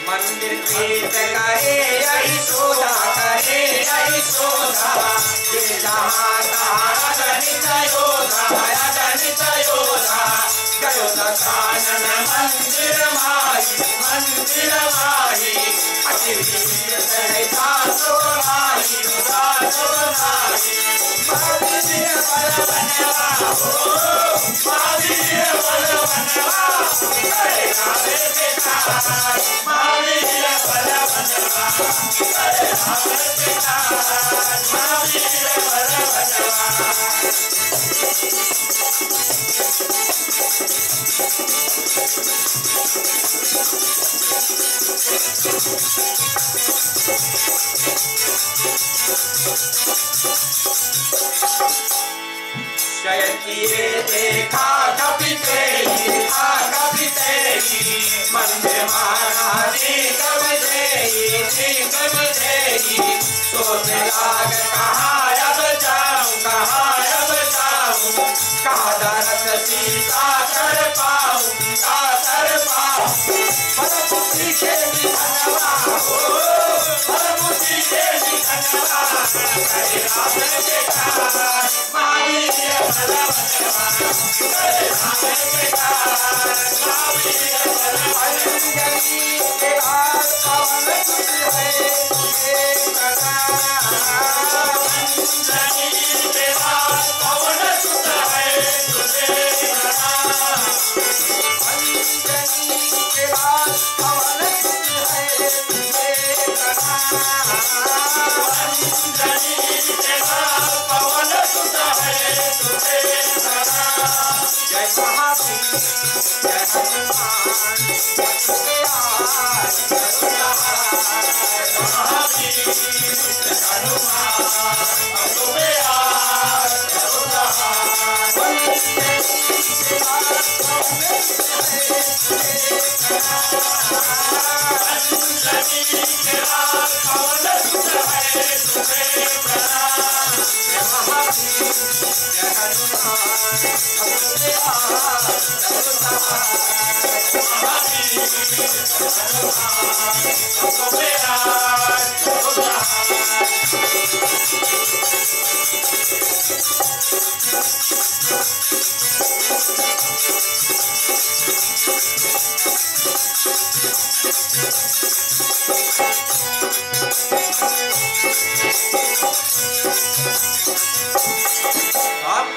S1: मंदिर प्रीत करे यही सोधा करे यही सोधा ये जहाँ तहाँ गणित योधा गणित योधा गयो दशानन मंदिर माही अतिवीर सहिता सो माही महावीर बल बनवा हो महावीर बल बनवा करे राधे पिता महावीर बल बनवा करे राधे पिता महावीर बल बनवा जय किए देखा कभी तेरी मंदिर महाराजी कभी तेरी सोचने लाग कहाँ अब जाऊँ कहाँ दरस सीता कर पाऊँ बलबुद्धि के निधनवा हो बलबुद्धि के निधनवा करे राम बेटा महावीर बल बनवा करे राम बेटा महावीर बल अंजनी के हाथ पवन तुझ है तुझे प्रणाम अंजनी के हाथ पवन तुझ है तुझे प्रणाम अंजनी के हाथ पवन तुझ है तुझे प्रणाम अंजनी के हाथ पवन तुझ है तुझे प्रणाम जय महावीर जय हनुमान जय महावीर जय हनुमान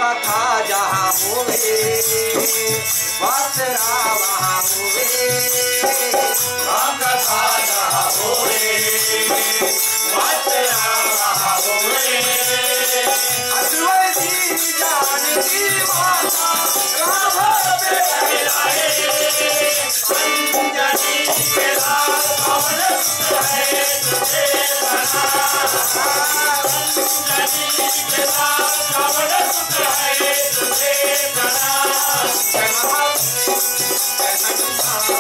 S1: कथा जहाँ हुए वासरा वहाँ हुए कथा जहाँ हुए वासरा वहाँ हुए अद्वै जी जान की माता राम बेलाए अंजनी के लाल पवन है तुझे बना अंजनी के लाल पवन है तुझे बना जय महावीर जय हनुमान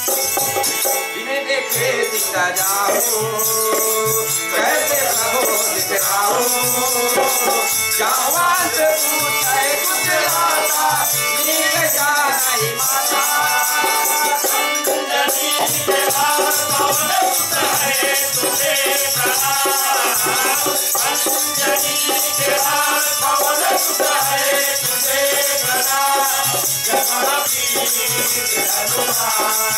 S1: बिने देखे दिखता जाऊं कैसे प्रभु दिखलाऊं जवान से पूछे कुछ लाता नील जाई माता अंजनी के हाथ पवन है तुझे प्रणाम अंजनी के हाथ पवन है तुझे प्रणाम जय महावीर जय हनुमान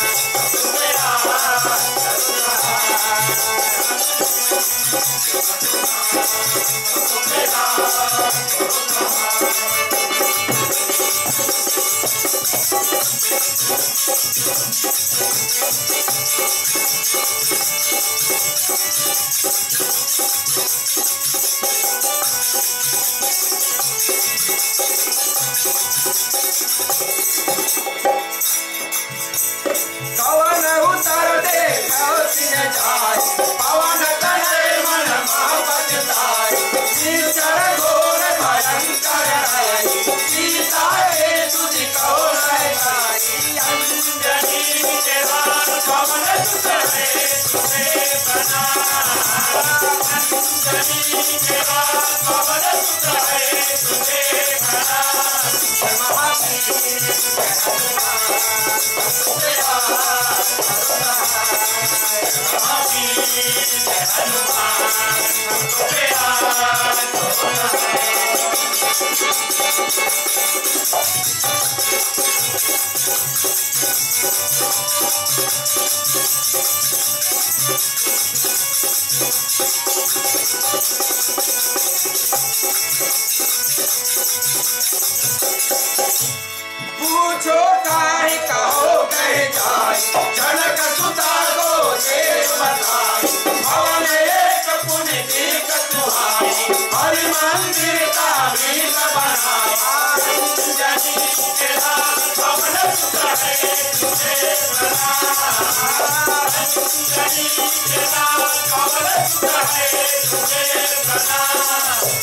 S1: कवन उतर दे कौशिक जाय पवन तनय मन मह पछताय नीचर घोर भयंकर है सीता के तुझ कहो नहीं गाई अंजनी के लाल पवन सुत है तुझे बना अंजनी के लाल पवन सुत है तुझे बना महावीर पूछो काहे कहो कह जाय जनक सुता को देव बताई भवन एक पुण्य देख तुहाई हरि मंदिर का भीत बनाया अंजनी के लाल भवन सुत है तुझे बना अंजनी के लाल भवन सुत है तुझे बना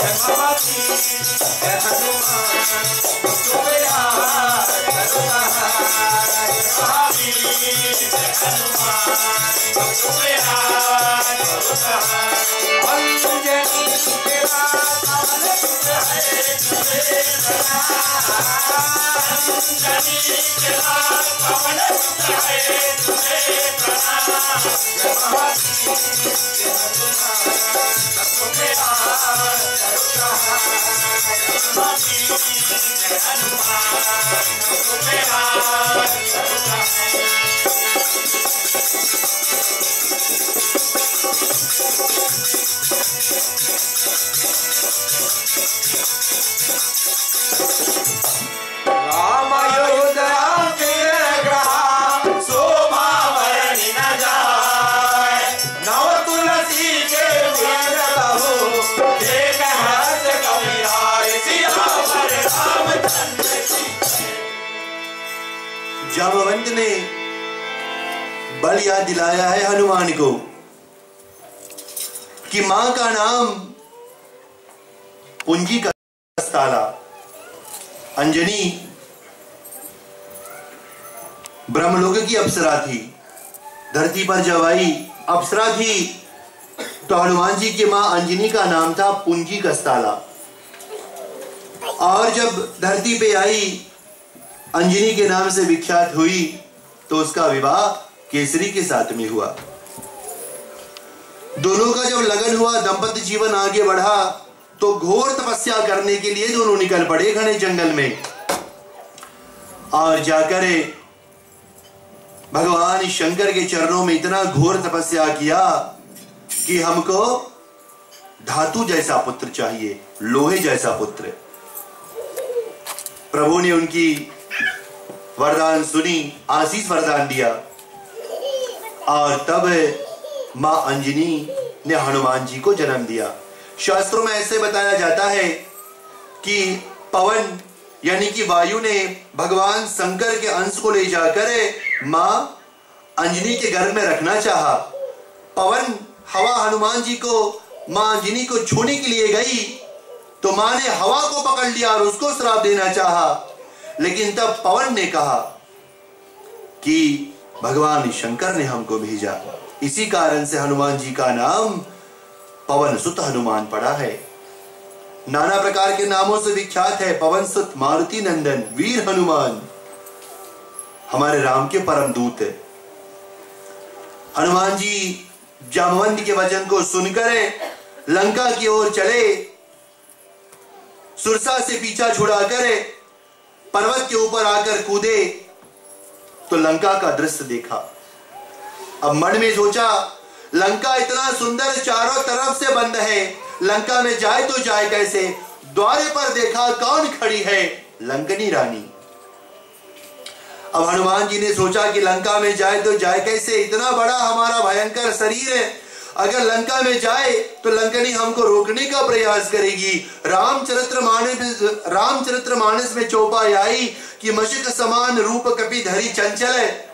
S1: भगवती हनुमान राम अयोध्या के ग्रह शोभा वर्णि न जाय नव तुलसी के वीर बहू देख हर्ष कविराय सियावर रामचंद्र की।
S2: जामवंत ने बल याद दिलाया है हनुमान को कि मां का नाम पुंजी का कस्ताला, अंजनी ब्रह्मलोक की अप्सरा थी। धरती पर जब आई अप्सरा थी तो हनुमान जी की मां अंजनी का नाम था पुंजी कस्ताला। और जब धरती पे आई अंजनी के नाम से विख्यात हुई तो उसका विवाह केसरी के साथ में हुआ। दोनों का जब लगन हुआ, दंपत्ति जीवन आगे बढ़ा तो घोर तपस्या करने के लिए दोनों निकल पड़े घने जंगल में। और जाकर भगवान शंकर के चरणों में इतना घोर तपस्या किया कि हमको धातु जैसा पुत्र चाहिए, लोहे जैसा पुत्र। प्रभु ने उनकी वरदान सुनी, आशीष वरदान दिया। और तब मां अंजनी ने हनुमान जी को जन्म दिया। शास्त्रों में ऐसे बताया जाता है कि पवन यानी कि वायु ने भगवान शंकर के अंश को ले जाकर मां अंजनी के गर्भ में रखना चाहा। पवन हवा हनुमान जी को मां अंजनी को छूने के लिए गई तो मां ने हवा को पकड़ लिया और उसको श्राप देना चाहा। लेकिन तब पवन ने कहा कि भगवान शंकर ने हमको भेजा। इसी कारण से हनुमान जी का नाम पवन सुत हनुमान पड़ा है। नाना प्रकार के नामों से विख्यात है। पवन सुत, मारुति नंदन, वीर हनुमान, हमारे राम के परम दूत। हनुमान जी जामवंत के वचन को सुनकर लंका की ओर चले। सुरसा से पीछा छुड़ाकर पर्वत के ऊपर आकर कूदे तो लंका का दृश्य देखा। अब मन में सोचा, लंका इतना सुंदर चारों तरफ से बंद है, लंका में जाए तो जाए कैसे। द्वारे पर देखा कौन खड़ी है, लंकनी रानी। अब हनुमान जी ने सोचा कि लंका में जाए तो जाए कैसे, इतना बड़ा हमारा भयंकर शरीर है, अगर लंका में जाए तो लंकनी हमको रोकने का प्रयास करेगी। रामचरितमानस में चौपाई आई कि मशक समान रूप कपि धरी चंचल है।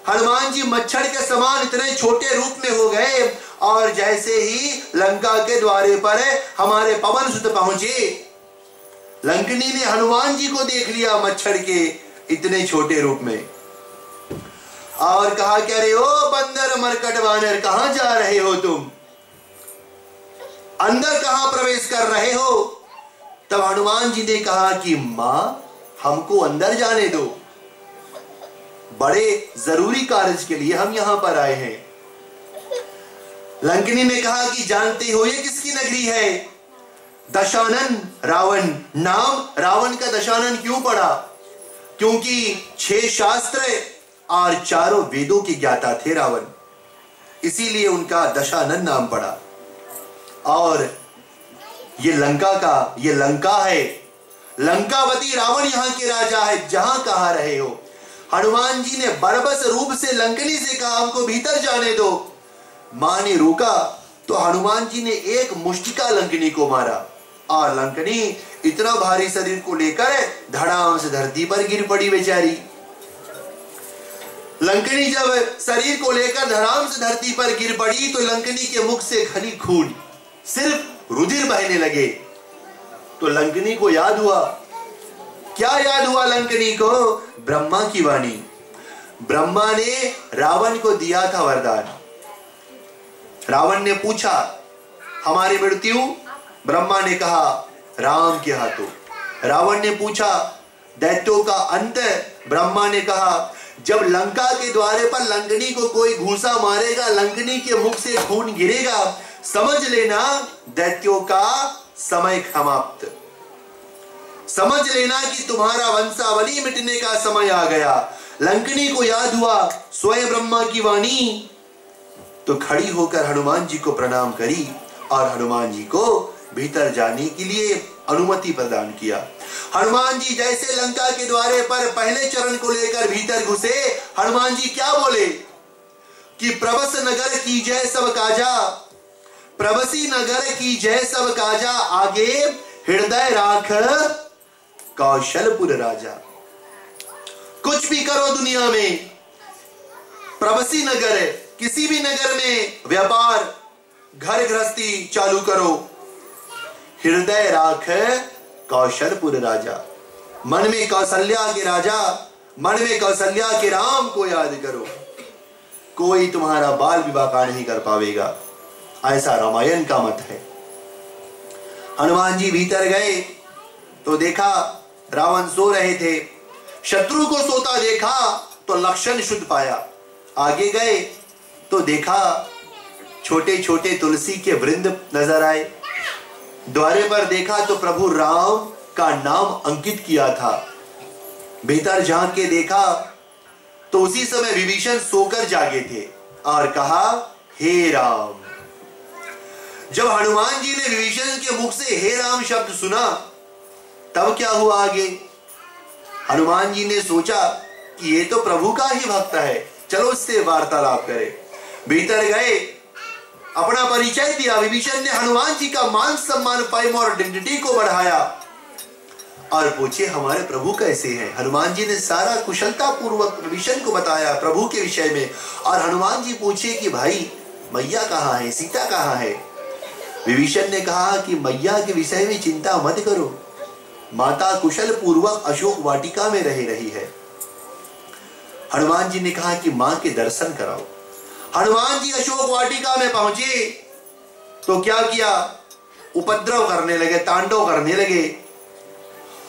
S2: हनुमान जी मच्छर के समान इतने छोटे रूप में हो गए और जैसे ही लंका के द्वारे पर हमारे पवन सुत पहुंचे, लंकनी ने हनुमान जी को देख लिया मच्छर के इतने छोटे रूप में और कहा क्या रे ओ बंदर मरकट वानर, कहां जा रहे हो तुम, अंदर कहां प्रवेश कर रहे हो। तब हनुमान जी ने कहा कि मां हमको अंदर जाने दो, बड़े जरूरी कार्य के लिए हम यहां पर आए हैं। लंकनी ने कहा कि जानते हो ये किसकी नगरी है, दशानन रावण। नाम रावण का दशानन क्यों पड़ा, क्योंकि 6 शास्त्र और 4 वेदों के ज्ञाता थे रावण, इसीलिए उनका दशानन नाम पड़ा। और ये लंका है, लंकावती रावण यहां के राजा है, जहां कहा रहे हो। हनुमान जी ने बरबस रूप से लंकनी से कहा हमको भीतर जाने दो। मां ने रोका तो हनुमान जी ने एक मुष्टिका लंकनी को मारा और लंकनी इतना भारी शरीर को लेकर धड़ाम से धरती पर गिर पड़ी बेचारी। लंकनी जब शरीर को लेकर धड़ाम से धरती पर गिर पड़ी तो लंकनी के मुख से घनी खून, सिर्फ रुधिर बहने लगे। तो लंकनी को याद हुआ, क्या याद हुआ लंकनी को, ब्रह्मा की वाणी। ब्रह्मा ने रावण को दिया था वरदान। रावण ने पूछा हमारी मृत्यु, ब्रह्मा ने कहा राम के हाथों। रावण ने पूछा दैत्यों का अंत, ब्रह्मा ने कहा जब लंका के द्वारे पर लंकनी को कोई घूसा मारेगा, लंकनी के मुख से खून गिरेगा, समझ लेना दैत्यों का समय समाप्त, समझ लेना कि तुम्हारा वंशावली मिटने का समय आ गया। लंकनी को याद हुआ स्वयं ब्रह्मा की वाणी, तो खड़ी होकर हनुमान जी को प्रणाम करी और हनुमान जी को भीतर जाने के लिए अनुमति प्रदान किया। हनुमान जी जैसे लंका के द्वारे पर पहले चरण को लेकर भीतर घुसे, हनुमान जी क्या बोले कि प्रबस नगर की जय सब काजा, प्रबसी नगर की जय सब काजा, आगे हृदय राख कौशलपुर राजा। कुछ भी करो दुनिया में, प्रबसी नगर है, किसी भी नगर में व्यापार घर गृहस्थी चालू करो, हृदय राख कौशलपुर राजा, मन में कौशल्या के राजा, मन में कौशल्या के राम को याद करो, कोई तुम्हारा बाल विवाह का नहीं कर पावेगा, ऐसा रामायण का मत है। हनुमान जी भीतर गए तो देखा रावण सो रहे थे, शत्रु को सोता देखा तो लक्षण शुद्ध पाया। आगे गए तो देखा छोटे छोटे तुलसी के वृंद नजर आए। द्वारे पर देखा तो प्रभु राम का नाम अंकित किया था। भीतर झांक के देखा तो उसी समय विभीषण सोकर जागे थे और कहा हे राम। जब हनुमान जी ने विभीषण के मुख से हे राम शब्द सुना तब क्या हुआ आगे, हनुमान जी ने सोचा कि ये तो प्रभु का ही भक्त है, चलो इससे वार्तालाप करें। भीतर गए, अपना परिचय दिया। विभीषण ने हनुमान जी का मान सम्मान पाया और डिग्निटी को बढ़ाया और पूछे हमारे प्रभु कैसे हैं। हनुमान जी ने सारा कुशलता पूर्वक विभीषण को बताया प्रभु के विषय में। और हनुमान जी पूछे कि भाई मैया कहाँ है, सीता कहाँ है। विभीषण ने कहा कि मैया के विषय में चिंता मत करो, माता कुशल पूर्वक अशोक वाटिका में रह रही है। हनुमान जी ने कहा कि मां के दर्शन कराओ। हनुमान जी अशोक वाटिका में पहुंचे तो क्या किया, उपद्रव करने लगे, तांडव करने लगे,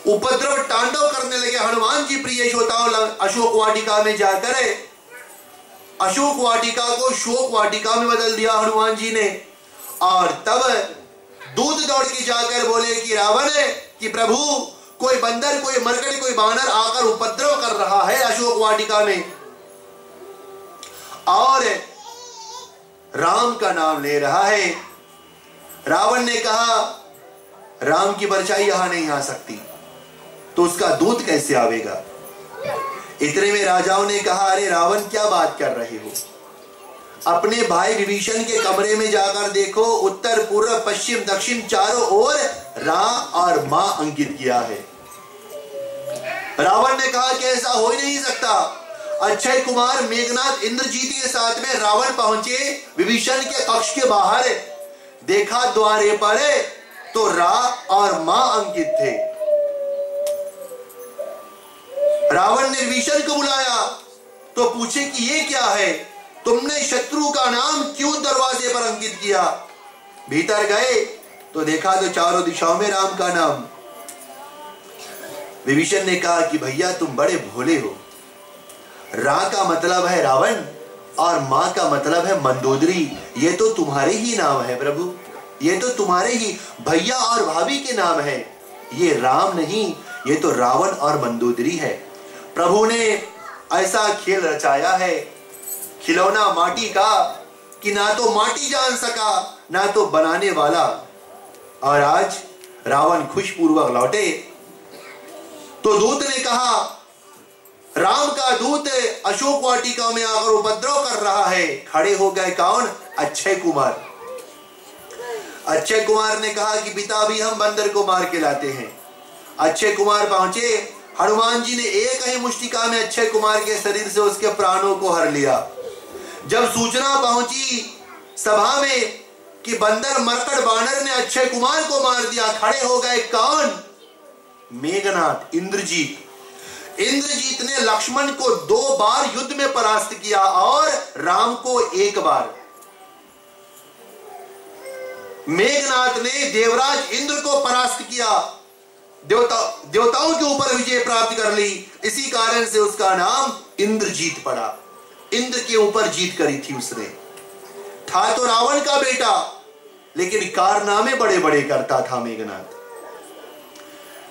S2: उपद्रव तांडव करने लगे। हनुमान जी प्रिय श्रोताओं अशोक वाटिका में जाकर अशोक वाटिका को शोक वाटिका में बदल दिया हनुमान जी ने। और तब दूत दौड़ के जाकर बोले कि रावण कि प्रभु कोई बंदर, कोई मरकट, कोई बानर आकर उपद्रव कर रहा है अशोक वाटिका में और राम का नाम ले रहा है। रावण ने कहा राम की परछाई यहां नहीं आ सकती, तो उसका दूत कैसे आवेगा। इतने में राजाओं ने कहा, अरे रावण क्या बात कर रहे हो? अपने भाई विभीषण के कमरे में जाकर देखो, उत्तर पूर्व पश्चिम दक्षिण चारों ओर रा और मां अंकित किया है। रावण ने कहा कि ऐसा हो ही नहीं सकता। अक्षय कुमार मेघनाथ इंद्रजीत के साथ में रावण पहुंचे विभीषण के कक्ष के बाहर, देखा द्वारे पर तो रा और मां अंकित थे। रावण ने विभीषण को बुलाया तो पूछे कि ये क्या है, तुमने शत्रु का नाम क्यों दरवाजे पर अंकित किया? भीतर गए तो देखा तो चारों दिशाओं में राम का नाम। विभीषण ने कहा कि भैया तुम बड़े भोले हो, रा का मतलब है रावण और मां का मतलब है मंदोदरी। ये तो तुम्हारे ही नाम है प्रभु, ये तो तुम्हारे ही भैया और भाभी के नाम है। ये राम नहीं, ये तो रावण और मंदोदरी है। प्रभु ने ऐसा खेल रचाया है, खिलौना माटी का, कि ना तो माटी जान सका ना तो बनाने वाला। और आज रावण खुशपूर्वक लौटे तो दूत ने कहा, राम का दूत अशोक वाटिका में आकर उपद्रव कर रहा है। खड़े हो गए कौन? अक्षय कुमार। अक्षय कुमार ने कहा कि पिता भी हम बंदर को मार के लाते हैं। अक्षय कुमार पहुंचे, हनुमान जी ने एक ही मुष्टिका में अक्षय कुमार के शरीर से उसके प्राणों को हर लिया। जब सूचना पहुंची सभा में कि बंदर मरकट बानर ने अक्षय कुमार को मार दिया, खड़े हो गए कौन? मेघनाथ इंद्रजीत। इंद्रजीत ने लक्ष्मण को 2 बार युद्ध में परास्त किया और राम को 1 बार। मेघनाथ ने देवराज इंद्र को परास्त किया, देवताओं के ऊपर विजय प्राप्त कर ली। इसी कारण से उसका नाम इंद्रजीत पड़ा। इंद्र के ऊपर जीत करी थी उसने। था तो रावण का बेटा, लेकिन कारनामे बड़े बड़े करता था मेघनाथ।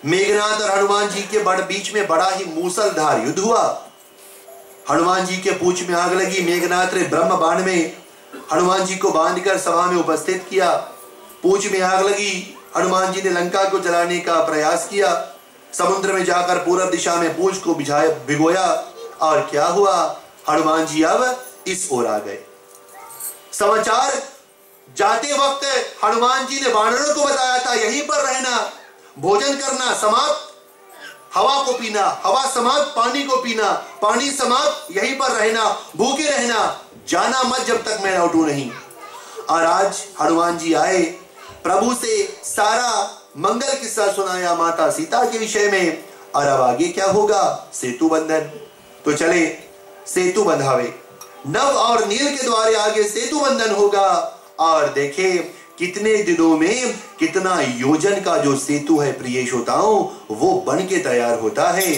S2: मेघनाथ और हनुमान जी के बीच में बड़ा ही मूसलधार युद्ध हुआ। हनुमान जी के पूंछ में आग लगी। मेघनाथ ने ब्रह्म बाण में हनुमान जी को बांधकर सभा में उपस्थित किया। पूंछ में आग लगी, हनुमान जी ने लंका को जलाने का प्रयास किया। समुद्र में जाकर पूर्व दिशा में पूंछ को भिगोया और क्या हुआ? हनुमान जी अब इस ओर आ गए। समाचार जाते वक्त हनुमान जी ने वानरों को बताया था, यहीं पर रहना, भोजन करना समाप्त, हवा को पीना, हवा समाप्त, पानी को पीना, पानी समाप्त, यहीं पर रहना, भूखे रहना, जाना मत जब तक मैं लौटूं नहीं। और आज हनुमान जी आए, प्रभु से सारा मंगल किस्सा सुनाया माता सीता के विषय में। और अब आगे क्या होगा? सेतु बंधन। तो चले सेतु बंधावे। नव और नील के द्वारे आगे सेतु बंधन होगा। और देखे कितने दिनों में कितना योजन का जो सेतु है प्रिय श्रोताओं, वो बन के तैयार होता है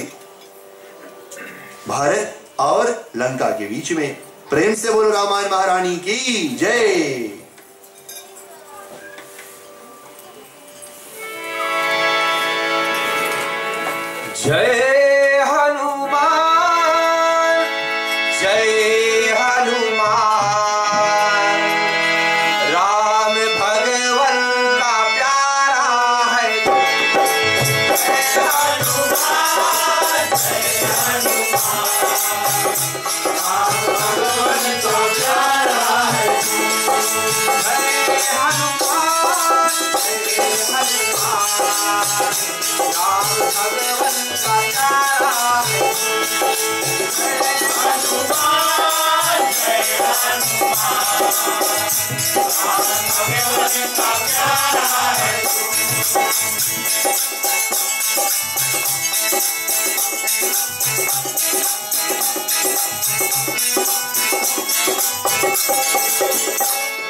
S2: भारत और लंका के बीच में। प्रेम से बोलो रामायण महारानी की जय।
S1: जय हनुमान, जय हनुमान, राम भगवान का प्यारा है। जय हनुमान, जय हनुमान, राम भगवान का प्यारा है। जय हनुमान, जय हनुमान, राम भगवान का प्यारा है। जय हनुमान, जय हनुमान, राम भगवान का प्यारा है।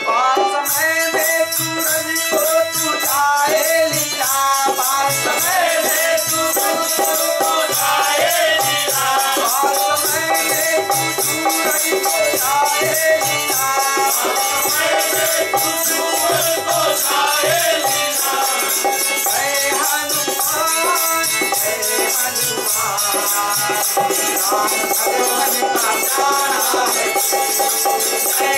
S1: पास में सूरज को तू जाए लीला, पास में सूरज को जाए लीला, पास में सूरज को जाए लीला, पास में सूरज को जाए लीला। जय हनुमान, जय हनुमान, राम भगवान का प्यारा है।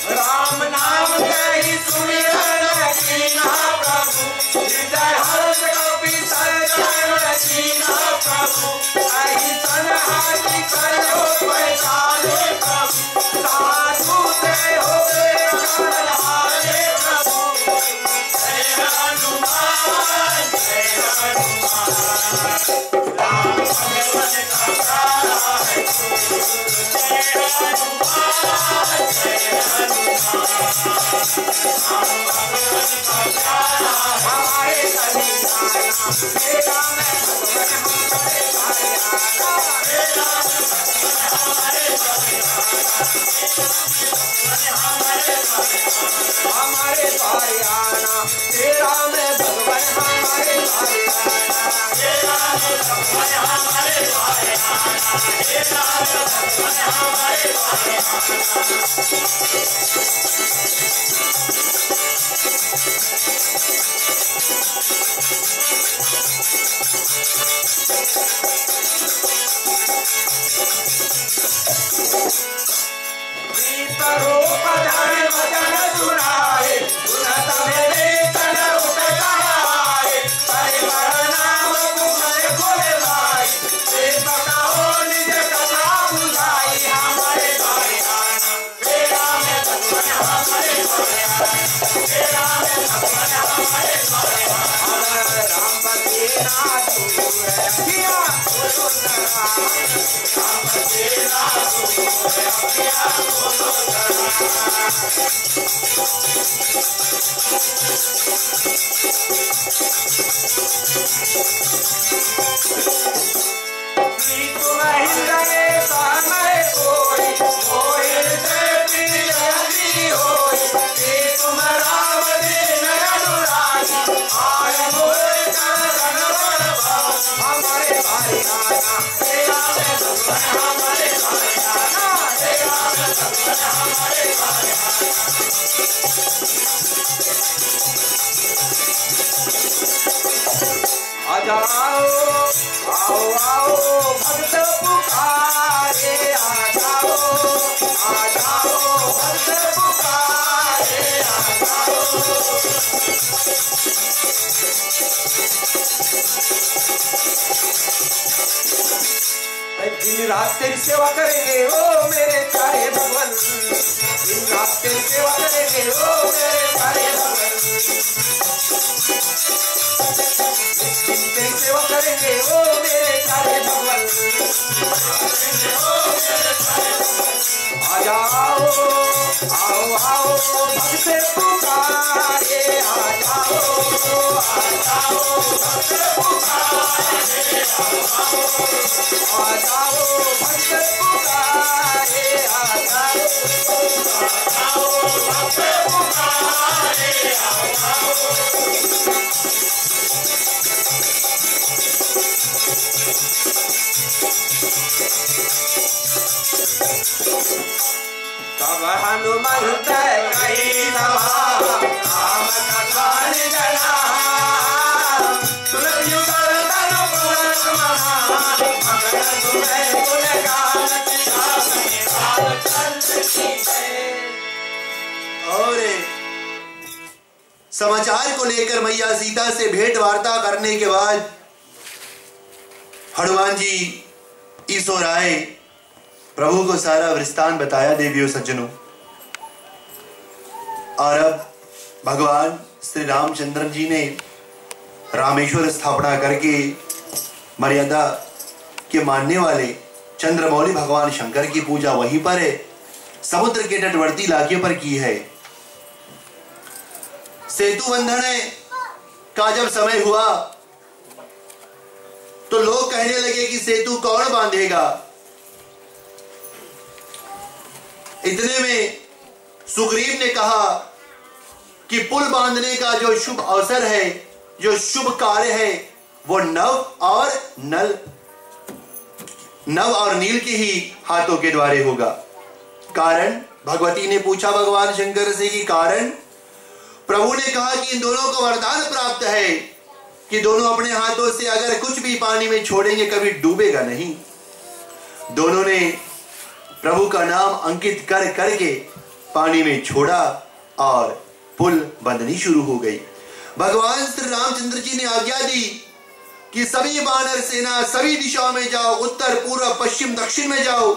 S1: राम नाम कही सुमिरन कीना प्रभु, हृदय हर्ष कपि सर्जन कीना प्रभु, अहितन हाथी करो पहचाने प्रभु, साधु ते होए करहारे प्रभु। जय हनुमान जय हनुमान, राम भगवान का प्यारा है जय हनुमान जय हमारे कल्याणा तेरा मैं हमारे हरियाणा तेरा मैं भगवान हमारे वचन सुनाए सुनत मेरे तन उठकाए, परिवार नाम तुम्हें खोले भाई, बताओ निज कथा बुझाई। हमारे हरियाणा तेरा में भगवान हमारे तेरा में भगवान हमारे रामपति नाथ रखिया बोलो रामपति नाथ रखिया बोलो आओ आओ आओ भक्त पुकारे, आ जाओ भक्त पुकारे, आ जाओ। दिन रात तेरी सेवा करेंगे ओ मेरे प्यारे भगवान, दिन रात तेरी सेवा करेंगे ओ मेरे प्यारे भगवान, तेरी सेवा करेंगे ओ मेरे प्यारे भगवान। आ जाओ आओ आओ भक्त पुकारे, आ जाओ भक्त पुकारे, आ जाओ भक्त पुकारे, आ जाओ भक्त पुकारे, आ जाओ। तब हनुमंत कही सभा राम कथा जना, तुलसी युगल तनु पुर महान मंगल सुबह गुण गान चिरागने रामचंद्र की जय।
S2: और समाचार को लेकर मैया सीता से भेंट वार्ता करने के बाद हनुमान जी इस ओर आए, प्रभु को सारा वृत्तांत बताया देवियों सज्जनों। और अब भगवान श्री रामचंद्र जी ने रामेश्वर स्थापना करके मर्यादा के मानने वाले चंद्रमौली भगवान शंकर की पूजा वहीं पर है, समुद्र के तटवर्ती इलाके पर की है। सेतु बंधन का जब समय हुआ तो लोग कहने लगे कि सेतु कौन बांधेगा। इतने में सुग्रीव ने कहा कि पुल बांधने का जो शुभ अवसर है, जो शुभ कार्य है, वो नव और नील के ही हाथों के द्वारे होगा। कारण भगवती ने पूछा भगवान शंकर से कि कारण, प्रभु ने कहा कि इन दोनों को वरदान प्राप्त है कि दोनों अपने हाथों से अगर कुछ भी पानी में छोड़ेंगे कभी डूबेगा नहीं। दोनों ने प्रभु का नाम अंकित कर करके पानी में छोड़ा और पुल बंधनी शुरू हो गई। भगवान श्री रामचंद्र जी ने आज्ञा दी कि सभी वानर सेना सभी दिशाओं में जाओ, उत्तर पूर्व पश्चिम दक्षिण में जाओ।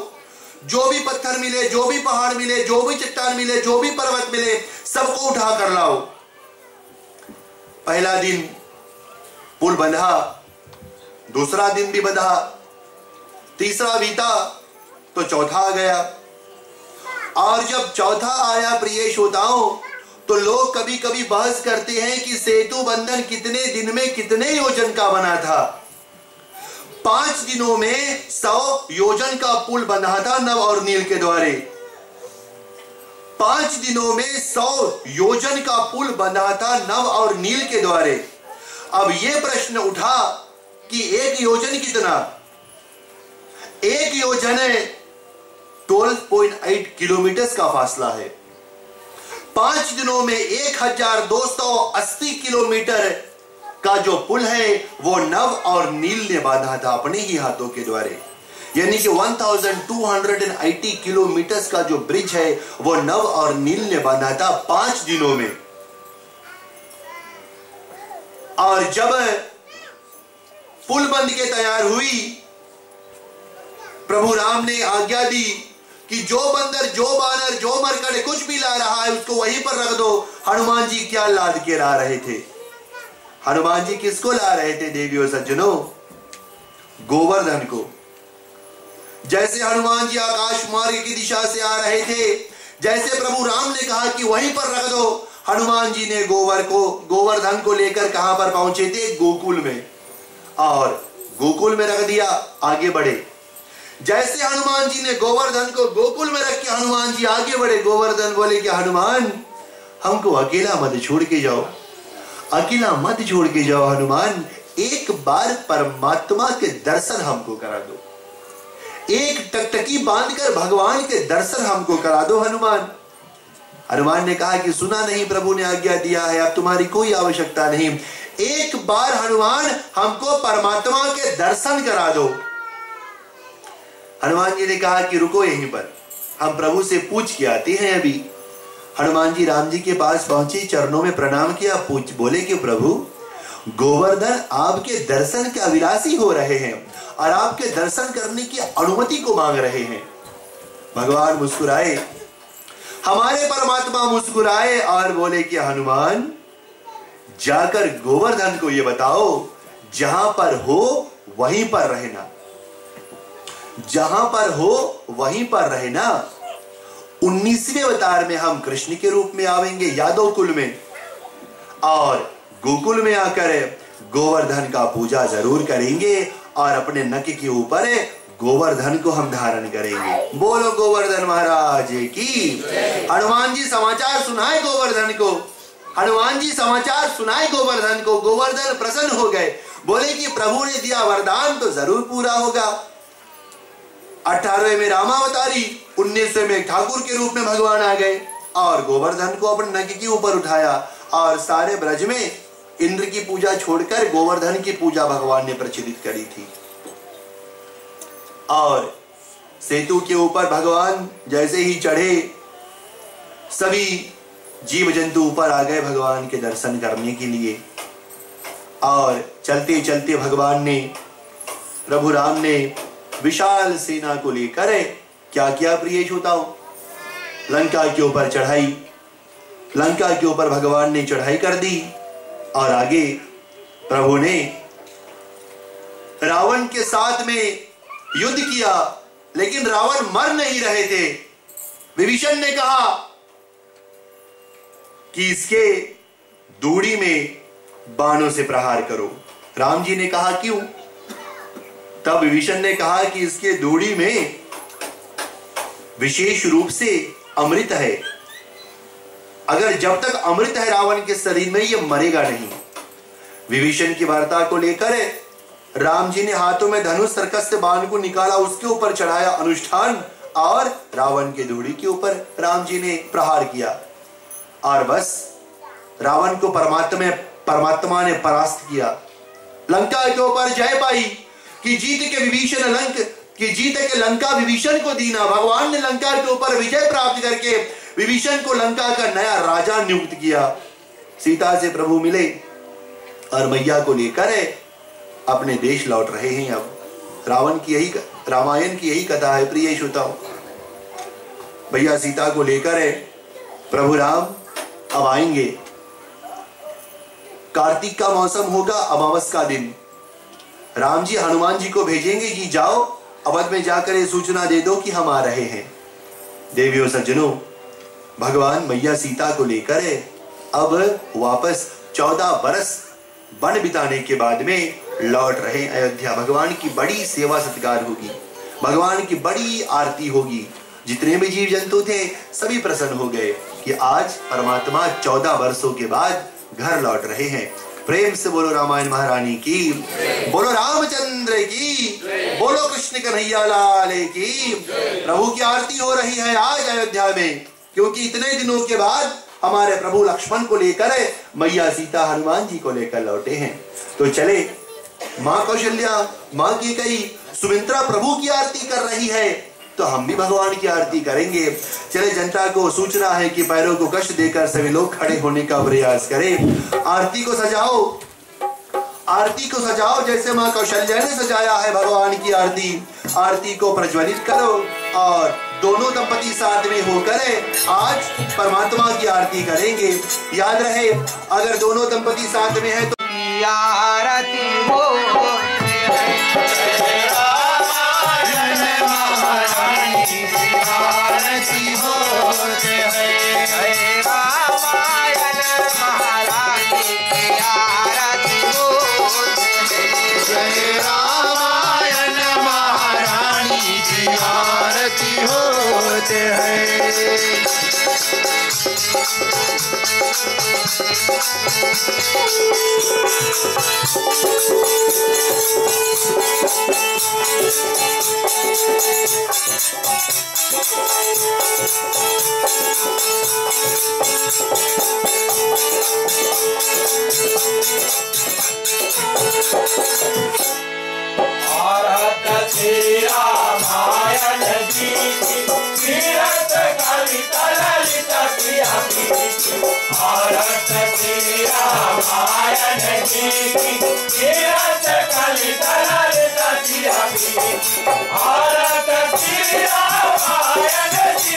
S2: जो भी पत्थर मिले, जो भी पहाड़ मिले, जो भी चट्टान मिले, जो भी पर्वत मिले, सबको उठा कर लाओ। पहला दिन पुल बंधा, दूसरा दिन भी बंधा, तीसरा बीता तो चौथा आ गया। और जब चौथा आया प्रिय श्रोताओं, तो लोग कभी कभी बहस करते हैं कि सेतु बंधन कितने दिन में कितने योजन का बना था। 5 दिनों में 100 योजन का पुल बंधा था नव और नील के द्वारे। 5 दिनों में 100 योजन का पुल बंधा था नव और नील के द्वारे। अब यह प्रश्न उठा कि एक योजन कितना? एक योजन है 12.8 किलोमीटर का फासला है। 5 दिनों में 1280 किलोमीटर का जो पुल है वो नव और नील ने बांधा था अपने ही हाथों के द्वारे। यानी कि 1280 किलोमीटर का जो ब्रिज है वो नव और नील ने बांधा था 5 दिनों में। और जब पुल बंध के तैयार हुई, प्रभु राम ने आज्ञा दी कि जो बंदर, जो बानर, जो मरकट कुछ भी ला रहा है उसको वहीं पर रख दो। हनुमान जी क्या लाद के ला रहे थे? हनुमान जी किसको ला रहे थे देवियों सज्जनों? गोवर्धन को। जैसे हनुमान जी आकाश मार्ग की दिशा से आ रहे थे, जैसे प्रभु राम ने कहा कि वहीं पर रख दो, हनुमान जी ने गोवर्धन को लेकर कहां पर पहुंचे थे? गोकुल में। और गोकुल में रख दिया, आगे बढ़े। जैसे हनुमान जी ने गोवर्धन को गोकुल में रख के हनुमान जी आगे बढ़े, गोवर्धन बोले कि हनुमान हमको अकेला मत छोड़ के जाओ, अकेला मत छोड़ के जाओ हनुमान, एक बार परमात्मा के दर्शन हमको करा दो, एक टकटकी बांधकर भगवान के दर्शन हमको करा दो हनुमान। हनुमान ने कहा कि सुना नहीं, प्रभु ने आज्ञा दिया है, अब तुम्हारी कोई आवश्यकता नहीं, एक बार हनुमान हमको परमात्मा के दर्शन करा दो। हनुमान जी ने कहा कि रुको यहीं पर, हम प्रभु से पूछ के आते हैं अभी। हनुमान जी राम जी के पास पहुंचे, चरणों में प्रणाम किया, पूछ बोले कि प्रभु गोवर्धन आपके दर्शन के अभिलाषी हो रहे हैं और आपके दर्शन करने की अनुमति को मांग रहे हैं। भगवान मुस्कुराए, हमारे परमात्मा मुस्कुराए और बोले कि हनुमान जाकर गोवर्धन को ये बताओ जहां पर हो वहीं पर रहना, जहां पर हो वहीं पर रहना। 19वें अवतार में हम कृष्ण के रूप में आवेंगे यादव कुल में, और गोकुल में आकर गोवर्धन का पूजा जरूर करेंगे और अपने नक के ऊपर गोवर्धन को हम धारण करेंगे। बोलो गोवर्धन महाराज की। हनुमान जी समाचार सुनाए गोवर्धन को, हनुमान जी समाचार सुनाए गोवर्धन को। गोवर्धन प्रसन्न हो गए, बोले कि प्रभु ने दिया वरदान तो जरूर पूरा होगा। 18वें में रामावतारी, 19वें में ठाकुर के रूप में भगवान आ गए और गोवर्धन को अपने नग के ऊपर उठाया और सारे ब्रज में इंद्र की पूजा छोड़कर गोवर्धन की पूजा भगवान ने प्रचलित करी थी। और सेतु के ऊपर भगवान जैसे ही चढ़े, सभी जीव जंतु ऊपर आ गए भगवान के दर्शन करने के लिए। और चलते चलते भगवान ने, प्रभु राम ने विशाल सेना को लेकर क्या किया प्रिय श्रोताओं? लंका के ऊपर चढ़ाई, लंका के ऊपर भगवान ने चढ़ाई कर दी। और आगे प्रभु ने रावण के साथ में युद्ध किया, लेकिन रावण मर नहीं रहे थे। विभीषण ने कहा कि इसके दूड़ी में बाणों से प्रहार करो। राम जी ने कहा क्यों? तब विभीषण ने कहा कि इसके दूड़ी में विशेष रूप से अमृत है, अगर जब तक अमृत है रावण के शरीर में, यह मरेगा नहीं। विभीषण की वार्ता को लेकर राम जी ने हाथों में धनुष सर्कस से बाण को निकाला, उसके ऊपर चढ़ाया अनुष्ठान, और रावण के दूड़ी के ऊपर राम जी ने प्रहार किया। और बस रावण को परमात्मा ने परास्त किया। लंका के ऊपर जय पाई कि जीत के लंका विभीषण को दीना। भगवान ने लंका के ऊपर विजय प्राप्त करके विभीषण को लंका का नया राजा नियुक्त किया। सीता से प्रभु मिले और मैया को लेकर अपने देश लौट रहे हैं। अब रामायण की यही कथा है प्रिय श्रोताओं। भैया सीता को लेकर प्रभु राम अब आएंगे। कार्तिक का मौसम होगा, अमावस का दिन। राम जी हनुमान जी को भेजेंगे कि जाओ अवध में जाकर ये सूचना दे दो कि हम आ रहे हैं। देवियों सज्जनों, भगवान मैया सीता को लेकर अब वापस 14 बरस वन बिताने के बाद में लौट रहे अयोध्या। भगवान की बड़ी सेवा सत्कार होगी, भगवान की बड़ी आरती होगी। जितने भी जीव जंतु थे सभी प्रसन्न हो गए कि आज परमात्मा 14 वर्षों के बाद घर लौट रहे हैं। प्रेम से बोलो रामायण महारानी की, बोलो रामचंद्र की, बोलो कृष्ण कन्हैया लाल की। प्रभु की आरती हो रही है आज अयोध्या में, क्योंकि इतने दिनों के बाद हमारे प्रभु लक्ष्मण को लेकर मैया सीता हनुमान जी को लेकर लौटे हैं। तो चले, माँ कौशल्या, माँ कैकेयी, सुमित्रा प्रभु की आरती कर रही है, तो हम भी भगवान की आरती करेंगे। चले, जनता को सूचना है कि पैरों को कष्ट देकर सभी लोग खड़े होने का प्रयास करें। आरती को सजाओ, आरती को सजाओ जैसे माँ कौशल्या ने सजाया है भगवान की आरती। आरती को प्रज्वलित करो और दोनों दंपति साथ में होकर आज परमात्मा की आरती करेंगे। याद रहे, अगर दोनों दंपति साथ में है तो
S1: आरती हो होते हैं। रामायण जी तीरथ कलित ललित भारत श्री रामायण जी तीरथ कलित ललित भारत श्री रामायण जी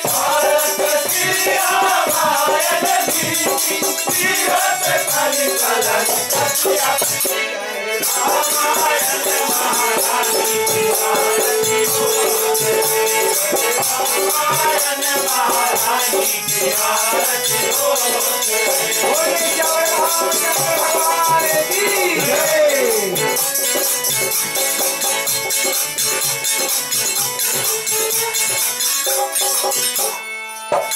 S1: भारत श्री रामायण जी तीरथ कलित ललित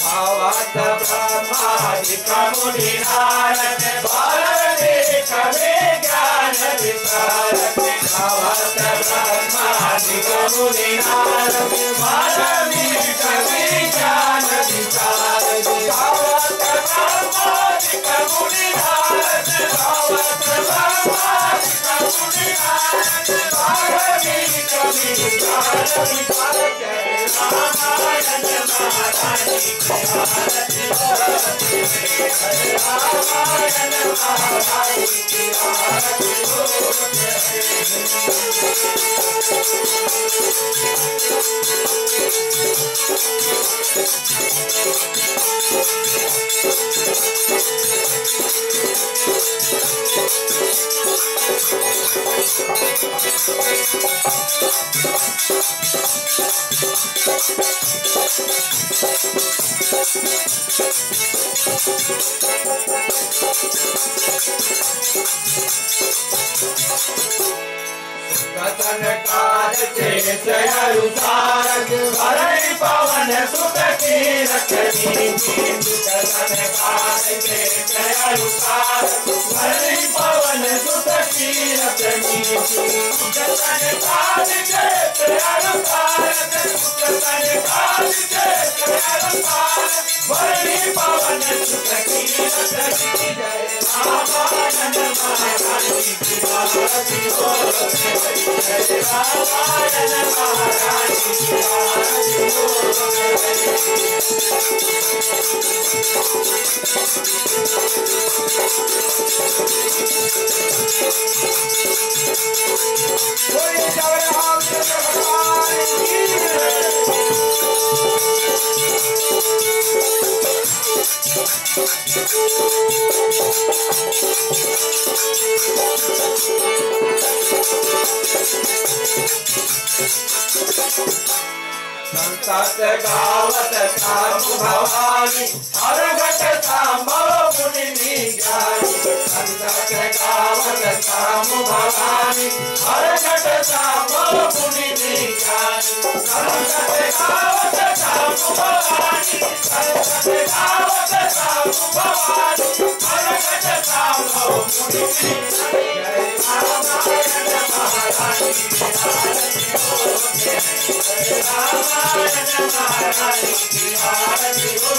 S1: भावत ब्रह्मादिक मुनि नारद बालदेख में ज्ञान विशारद भावत ब्रह्मादिक मुनि नारद बालदेख में ज्ञान विशारद भावत ब्रह्मादिक मुनि नारद भावत ब्रह्मादिक मुनि नारद बालदेख में आरती जय रामायण महारानी की आरती रामायण महारानी की आरती कथन काज चेत अनुसार हरि पवन सुत की रखनी कथन काज चेत अनुसार हरि पवन सुत की रखनी कथन काज चेत अनुसार कथन काज चेत अनुसार हरि पवन सुत की रखनी जय रामायण महारानी की आरती हो जय रामायण महारानी की आरती हो बोलिए जय रामचंद्र भगवान की संत गावत साम भवानी हर घट संभव मुनि ज्ञानी संत गावत साम भवानी हर घट संभव मुनि ज्ञानी संत गावत साम भवानी संत गावत साम भवानी हर घट संभव मुनि ज्ञानी जय रामायण महारानी की आरती हो जय रामायण महारानी की आरती हो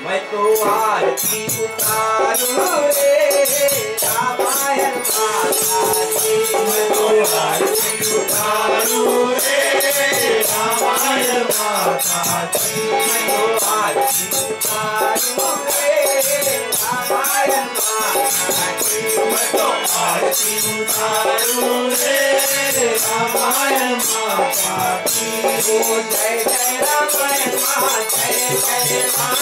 S1: मैं तो आरती उतारूं रे रामायण माता की मैं तो आरती उतारूं रे रामायण माता की मैं तो आरती उतारूं रे रामायण माता की मैं तो आरती उतारूं रे रामायण माता की ओ जय जय रामायण माँ जय जय माँ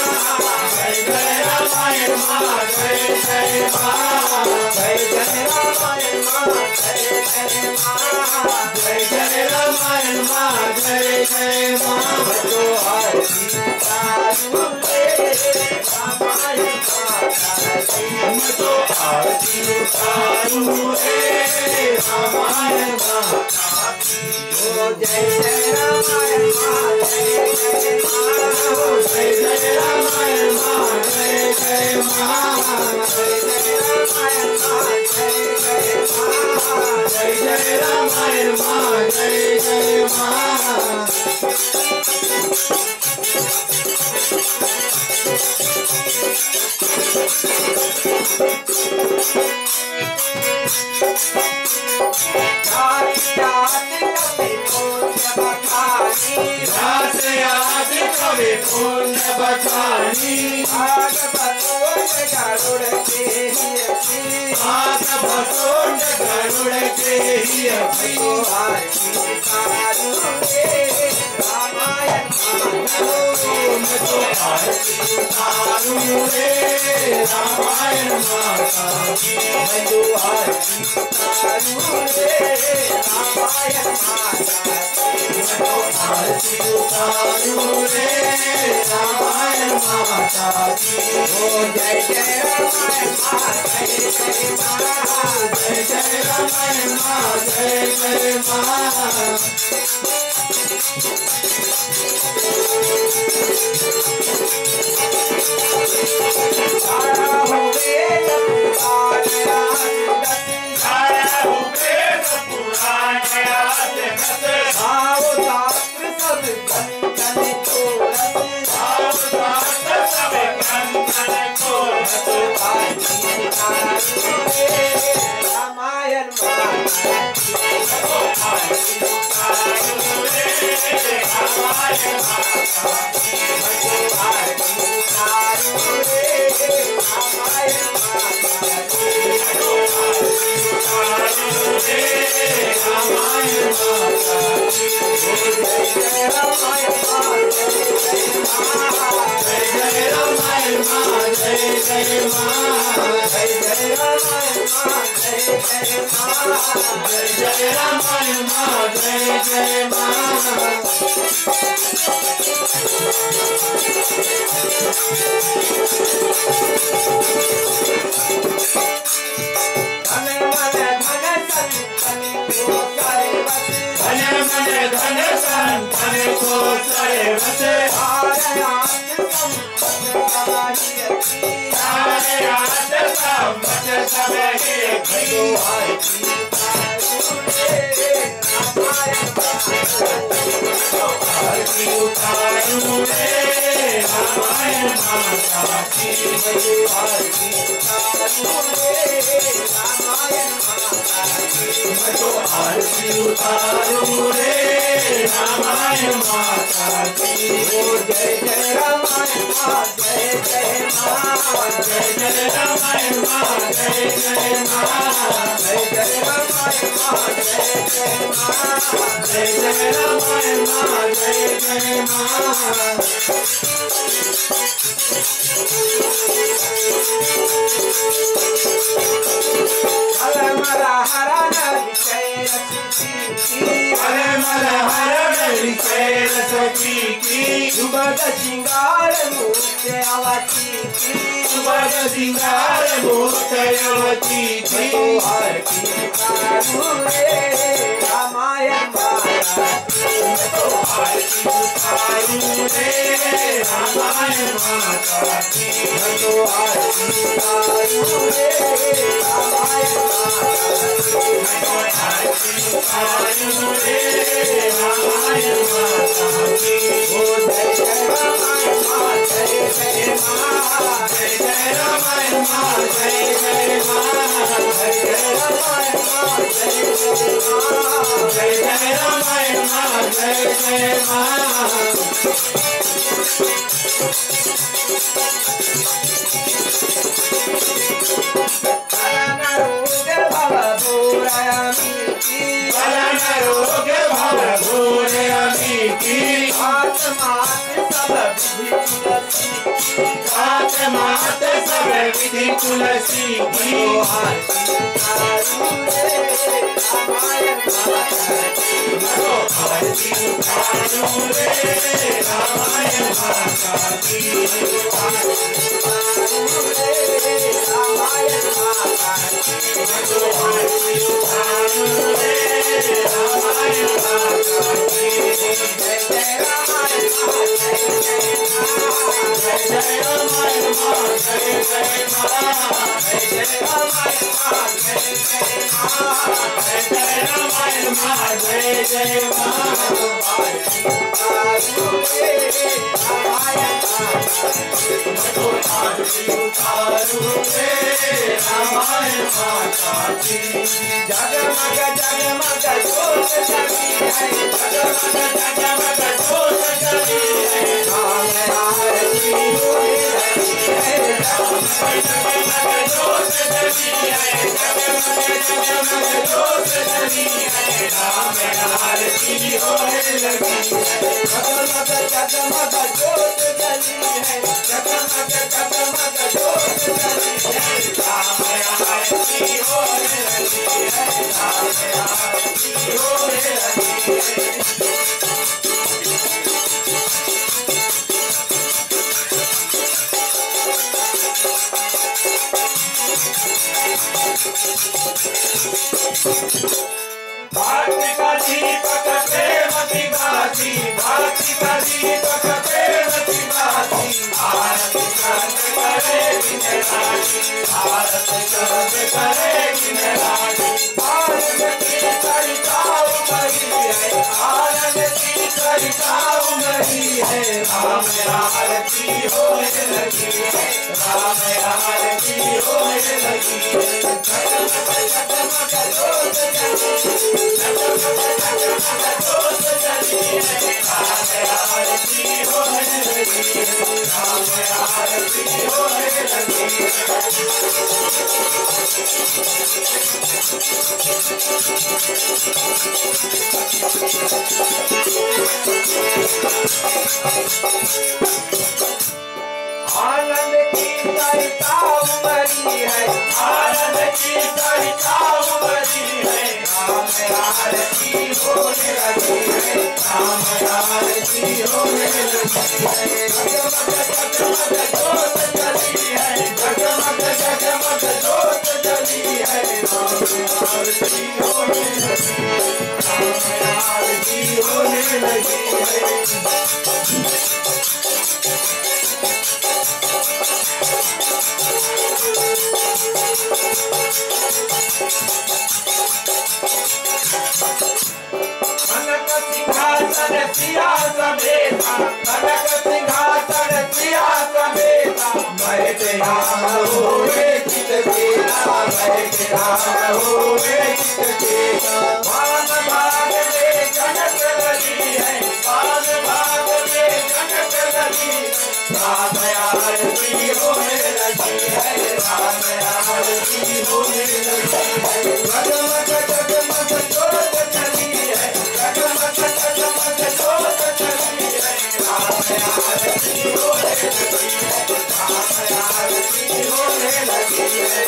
S1: जय जय रामायण माँ जय जय माँ जय जय रामायण माँ जय जय माँ जय जय रामायण माँ जय जय माँ तो आरती उतारूं रे रामायण माता की मैं तो आरती उतारूं रे रामायण माता की ओ जय जय रामायण माँ जय जय माँ जय जय रामायण माँ जय जय माँ जय जय रामायण माँ जय जय माँ जय जय रामायण माँ जय जय माँ पुण्य बखानी भाग भसोंड गरुड़ के ही आरती उतारूं रे रामायण मैं तो आरती उतारूं रे रामायण माता की मैं तो आरती उतारूं रे रामायण माता की मैं तो आरती उतारूं रे रामायण माता की ओ जय जय रामायण माँ जय जय माँ जय जय रामायण माँ जय जय माँ रामायण आरती हो होने लगी है। जगमग जगमग जोत जली, जगमग जगमग जोत जली है। राम आरती होने लगी है, राम आरती होने लगी है। आनंद की सरिता उमरी है, आनंद की सरिता उमरी है। राम आरती होने लगी है, राम आरती होने लगी है। जगमग जगमग जोत जली है, जगमग जगमग जोत जली है। राम आरती होने लगी है, राम आरती होने लगी है। कनक सिंहासन सिया समेता, कनक सिंहासन सिया समेता। बैठे राम होए चित केला, बैठे राम होए चित केला। भाग भाग में जनक लगी है, भाग भाग में जनक लगी है। राम आरती होने लगी है, राम आरती होने लगी है। जगमग जगमग जोत जली है, जगमग जगमग जोत जली है। राम आरती होने लगी है, राम आरती होने लगी है।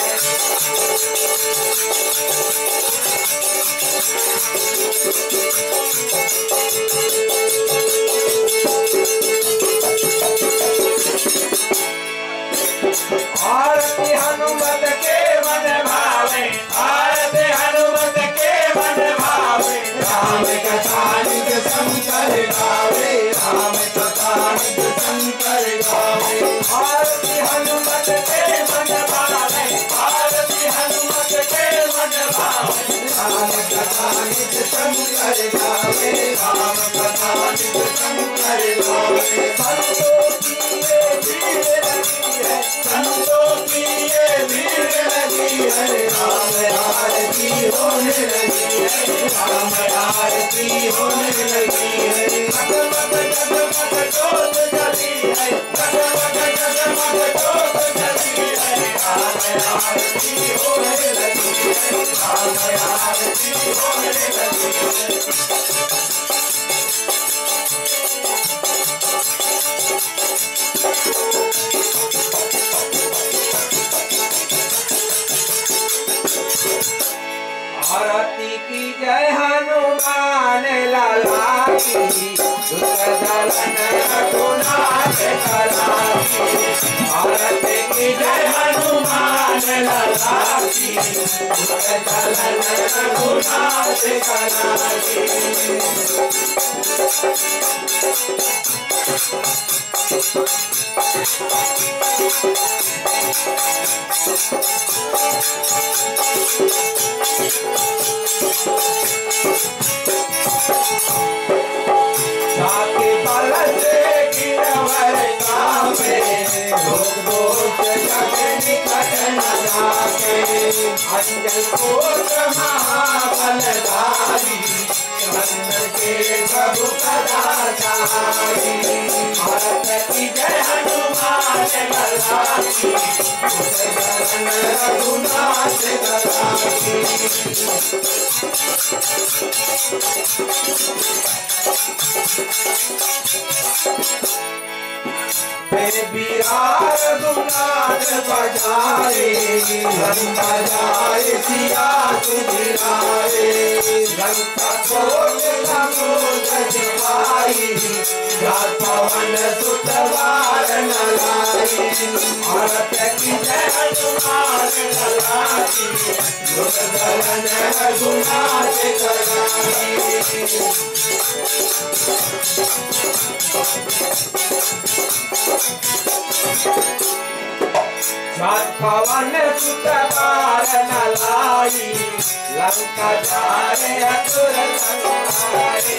S1: आरती हनुमत के मन भावे, आरती हनुमत के मन भावे। राम कथा निज शंकर गावे, राम कथा निज शंकर गावे। आरती हनुमत के मन भावे, आरती हनुमत के मन भावे। राम कथा निज शंकर गावे, राम कथा निज शंकर गावे। संतों की ये भीड़ लगी है, राम आरती होने लगी है, राम आरती होने लगी है। जगमग जगमग जोत जली है, जगमग जगमग जोत जली है। राम आरती होने लगी है, राम आरती होने लगी है। आरती की जय हनुमान लाला की, दुष्ट दलन रघुनाथ कला की। आरती की जय हनुमान लाला की, दुष्ट दलन रघुनाथ कला की। जाके बल से गिरवर गावे, लोग दोष जग निकट न जाके। अंजल कोट महाबलधारी, चंद्र के प्रभु सदा सारी। भारत की जय हनुमान लला की, शरण रघुनाथ कला की। बिरार गुनाथ बजाए, लंका जाए सिया सुधिराए। लंका कोट लंकोट सिपाही, जात पवन सुत वार न लाई। भारत की जय हनुमान लला की, दुष्ट दलन रघुनाथ कला की। जात पवन सुत वार न लाई। लंका जाए असुर संहारे,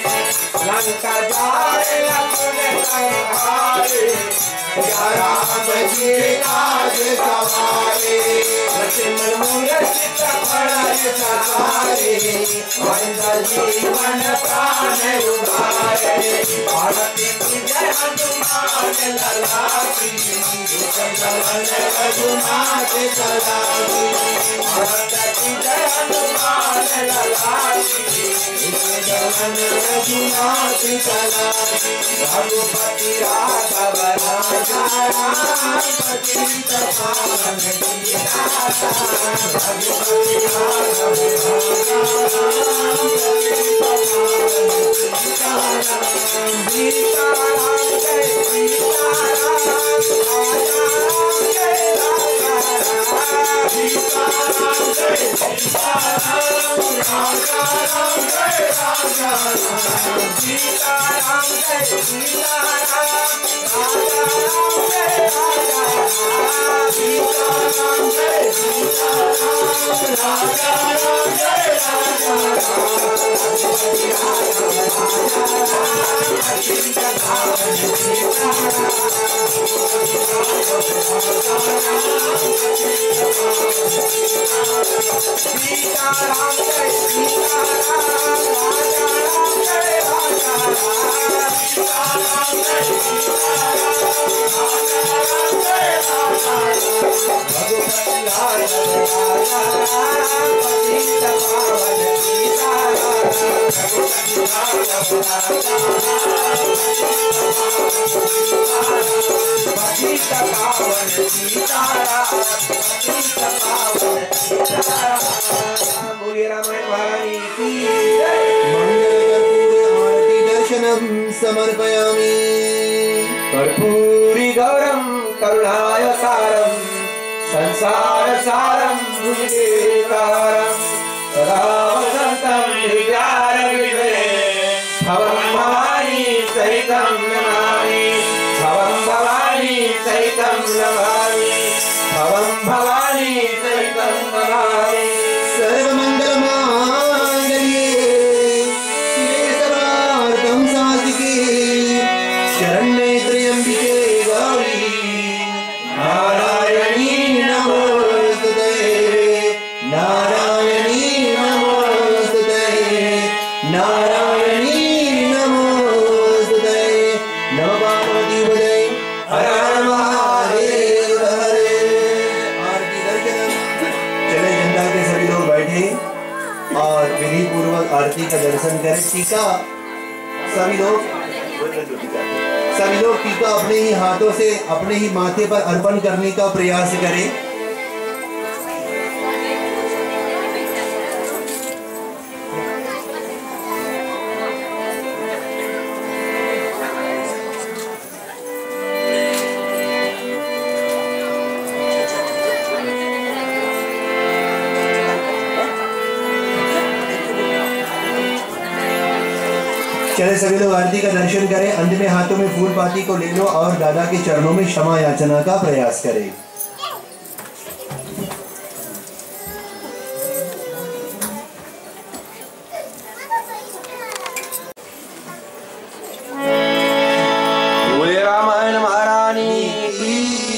S1: लंका जाए असुर संहारे। राम जी आज सवारे लक्ष्मण मूर्त पड़य सहारे मंगल जीवन प्राण उधारे भारती की जय हनुमान लला की चलन रघुनाथ चला की भारती की जय हनुमान लला की चलन रघुनाथ चला की रघुपति राघव राजा पतित पावन रघुपति राघव सीताराम जय सीताराम जय सीताराम जय सीताराम राजा राम जय राजा सीताराम जय सीताराम राजा राम जय राजा सीताराम जय सीताराम राजा राम जय राजा सीताराम जय सीताराम राजा राम जय राजा सीताराम जय सीताराम राजा राम जय राजा रघुपति राघव राजा पतित पावन सीताराम रघुपति राघव राजा पतित पावन सीताराम पतित पावन सीताराम। बोलिए रामायण महारानी की जय।
S2: आरती दर्शनम समर्पयामि।
S1: कर्पूरी गौरम करुणाय सारम संसार सारम भुजगेतारम सदा वसंतम हृदयारविंदे भवं भवानी सहितं नमामि भवं भवानी सहितं नमामि भवं भवानी सहितं नमामि।
S2: सर्वमंगलमांगल्ये शिवे सर्वार्थं साधिके शरण्ये त्र्यंबिके गौरी नारायणी नमोस्तुते नारायणी नमोस्तुते नारायणी नमोस्तुते नमः पार्वती पतये हर हर महादेव हरे। आरती दर्शनम। चले जनता के सभी लोग बैठे और विधि पूर्वक आरती का दर्शन करें। टीका सभी लोग टीका अपने ही हाथों से अपने ही माथे पर अर्पण करने का प्रयास करें। चले सभी लोग आरती का दर्शन करें। अंत में हाथों में फूल पाती को ले लो और दादा के चरणों में क्षमा याचना का प्रयास करें।
S1: बोले रामायण महारानी की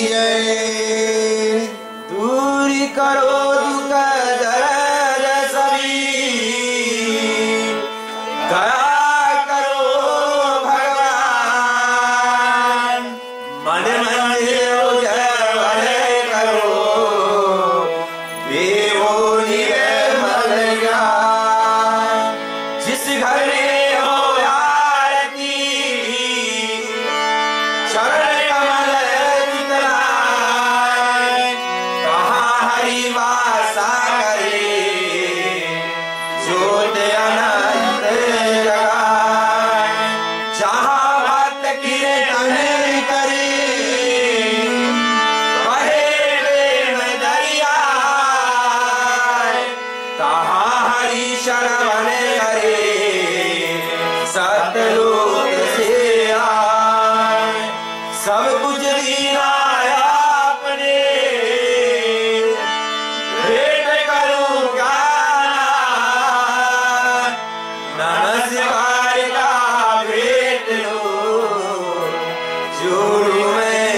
S1: जय। दूरी करो दुख दर्द सभी दया करो भगवान मन मंदिर उजागर करो देवो निर्मल ज्ञान। जिस घर में हो आरती शरण कमल चितलाय कहाँ हरि वासा करे ज्योत अनंत जगाए। जहाँ भक्त कीर्तन करे बहे प्रेम दरिया तहाँ हरि शरण करे सतलोक से आए। सब कुछ दीना आपने भेंट करूं ज्ञान नमस्कार का भेंट लो जोड़ू मैं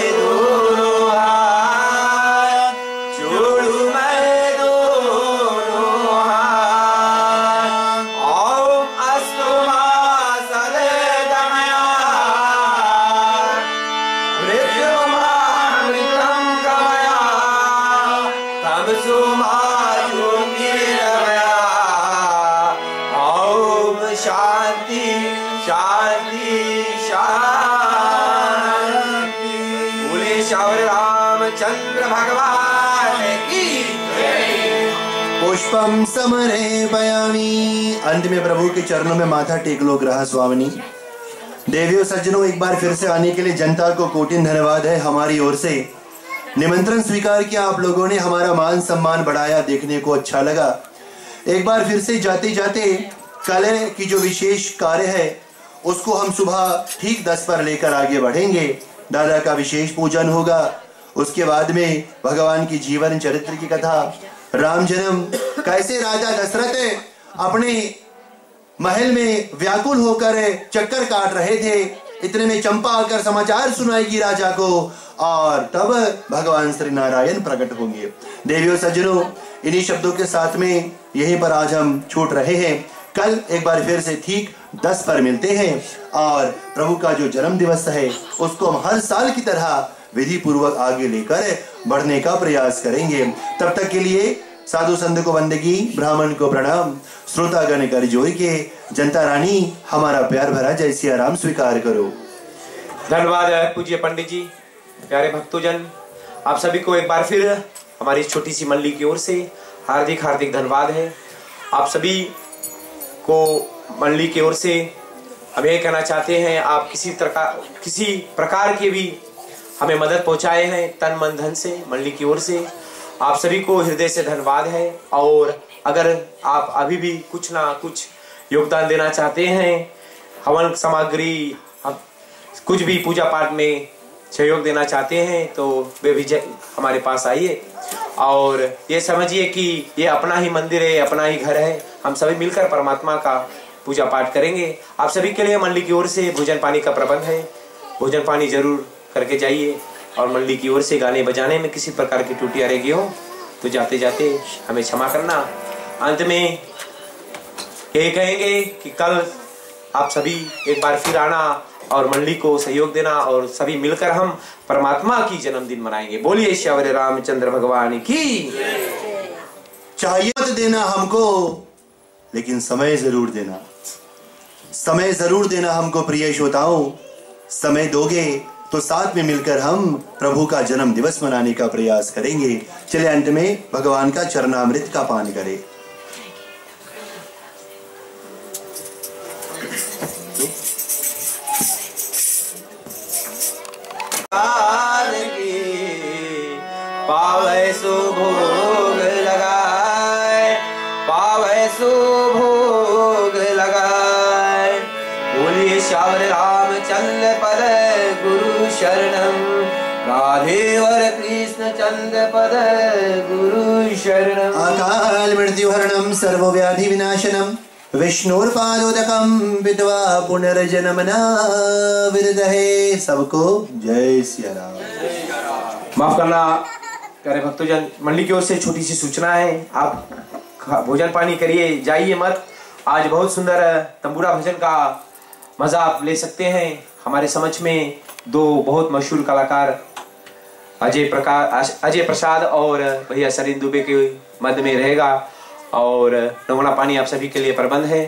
S1: सुमाजु निर्भया। ओम शांति शांति शांति। बोले श्यावर रामचंद्र भगवान की जय।
S2: पुष्पम समर्पयामि। अंत में प्रभु के चरणों में माथा टेक लो ग्रह स्वामिनी। देवियों सज्जनों, एक बार फिर से आने के लिए जनता को कोटिन धन्यवाद है हमारी ओर से। निमंत्रण स्वीकार किया आप लोगों ने, हमारा मान सम्मान बढ़ाया, देखने को अच्छा लगा। एक बार फिर से जाते जाते कल की जो विशेष कार्य है उसको हम सुबह ठीक 10 पर लेकर आगे बढ़ेंगे। दादा का विशेष पूजन होगा, उसके बाद में भगवान की जीवन चरित्र की कथा, राम जन्म, कैसे राजा दशरथ अपने महल में व्याकुल होकर चक्कर काट रहे थे, इतने में चंपा आकर समाचार सुनाएगी राजा को और तब भगवान श्री नारायण प्रकट होंगे। देवियों सज्जनों, इन्हीं शब्दों के साथ में यहीं पर आज हम छूट रहे हैं। कल एक बार फिर से ठीक 10 पर मिलते हैं और प्रभु का जो जन्म दिवस है उसको हम हर साल की तरह विधि पूर्वक आगे लेकर बढ़ने का प्रयास करेंगे। तब तक के लिए साधु संत को बंदगी, ब्राह्मण को प्रणाम, श्रोतागण कर जोड़ के जनता रानी हमारा प्यार भरा जय सिया राम स्वीकार करो।
S1: धन्यवाद पूज्य पंडित जी। प्यारे भक्तोजन, आप सभी को एक बार फिर हमारी छोटी सी मंडली की ओर से हार्दिक हार्दिक धन्यवाद है। आप सभी को मंडली की ओर से हम ये कहना चाहते हैं, आप किसी प्रकार की भी हमें मदद पहुंचाए हैं तन मन धन से, मंडली की ओर से आप सभी को हृदय से धन्यवाद है। और अगर आप अभी भी कुछ ना कुछ योगदान देना चाहते हैं, हवन सामग्री, कुछ भी पूजा पाठ में सहयोग देना चाहते हैं, तो वे भी हमारे पास आइए और ये समझिए कि ये अपना ही मंदिर है, अपना ही घर है। हम सभी मिलकर परमात्मा का पूजा पाठ करेंगे। आप सभी के लिए मंडली की ओर से भोजन पानी का प्रबंध है, भोजन पानी जरूर करके जाइए। और मंडली की ओर से गाने बजाने में किसी प्रकार की त्रुटियां रह गई हो तो जाते जाते हमें क्षमा करना। अंत में ये कहेंगे कि कल आप सभी एक बार फिर आना और मंडली को सहयोग देना और सभी मिलकर हम परमात्मा की जन्मदिन मनाएंगे। बोलिए श्यावर रामचंद्र भगवान की।
S2: चाहिए मत देना हमको, लेकिन समय जरूर देना, समय जरूर देना हमको प्रिय श्रोताओं। समय दोगे तो साथ में मिलकर हम प्रभु का जन्म दिवस मनाने का प्रयास करेंगे। चले अंत में भगवान का चरणामृत का पान करें।
S1: पावै सुभोग लगाए, पावै सुभोग लगाए। बोलिए श्यावर रामचंद्र पद गुरु शरणम, राधेवर कृष्ण चंद्र पद गुरु शरणम।
S2: अकाल मृत्यु हरणम सर्वव्याधि विनाशनम, विष्णुर्पादोदकम विद्वा पुनर्जन्म न विरदहे। सबको जय सिया राम।
S1: माफ करना प्यारे भक्तोजन, मंडली की ओर से छोटी सी सूचना है, आप भोजन पानी करिए, जाइए मत। आज बहुत सुंदर तंबूरा भजन का मजा आप ले सकते हैं। हमारे समक्ष में दो बहुत मशहूर कलाकार अजय प्रसाद और भैया सरिन दुबे के मध्य में रहेगा और नमूना पानी आप सभी के लिए प्रबंध है।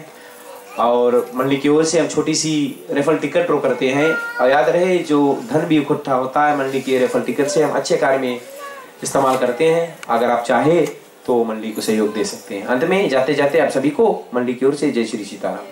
S1: और मंडली की ओर से हम छोटी सी रेफल टिकट ड्रॉ करते हैं और याद रहे जो धन भी इकट्ठा होता है मंडली के रेफल टिकट से हम अच्छे कार्य में इस्तेमाल करते हैं। अगर आप चाहे तो मंडली को सहयोग दे सकते हैं। अंत में जाते जाते आप सभी को मंडली की ओर से जय श्री सीताराम।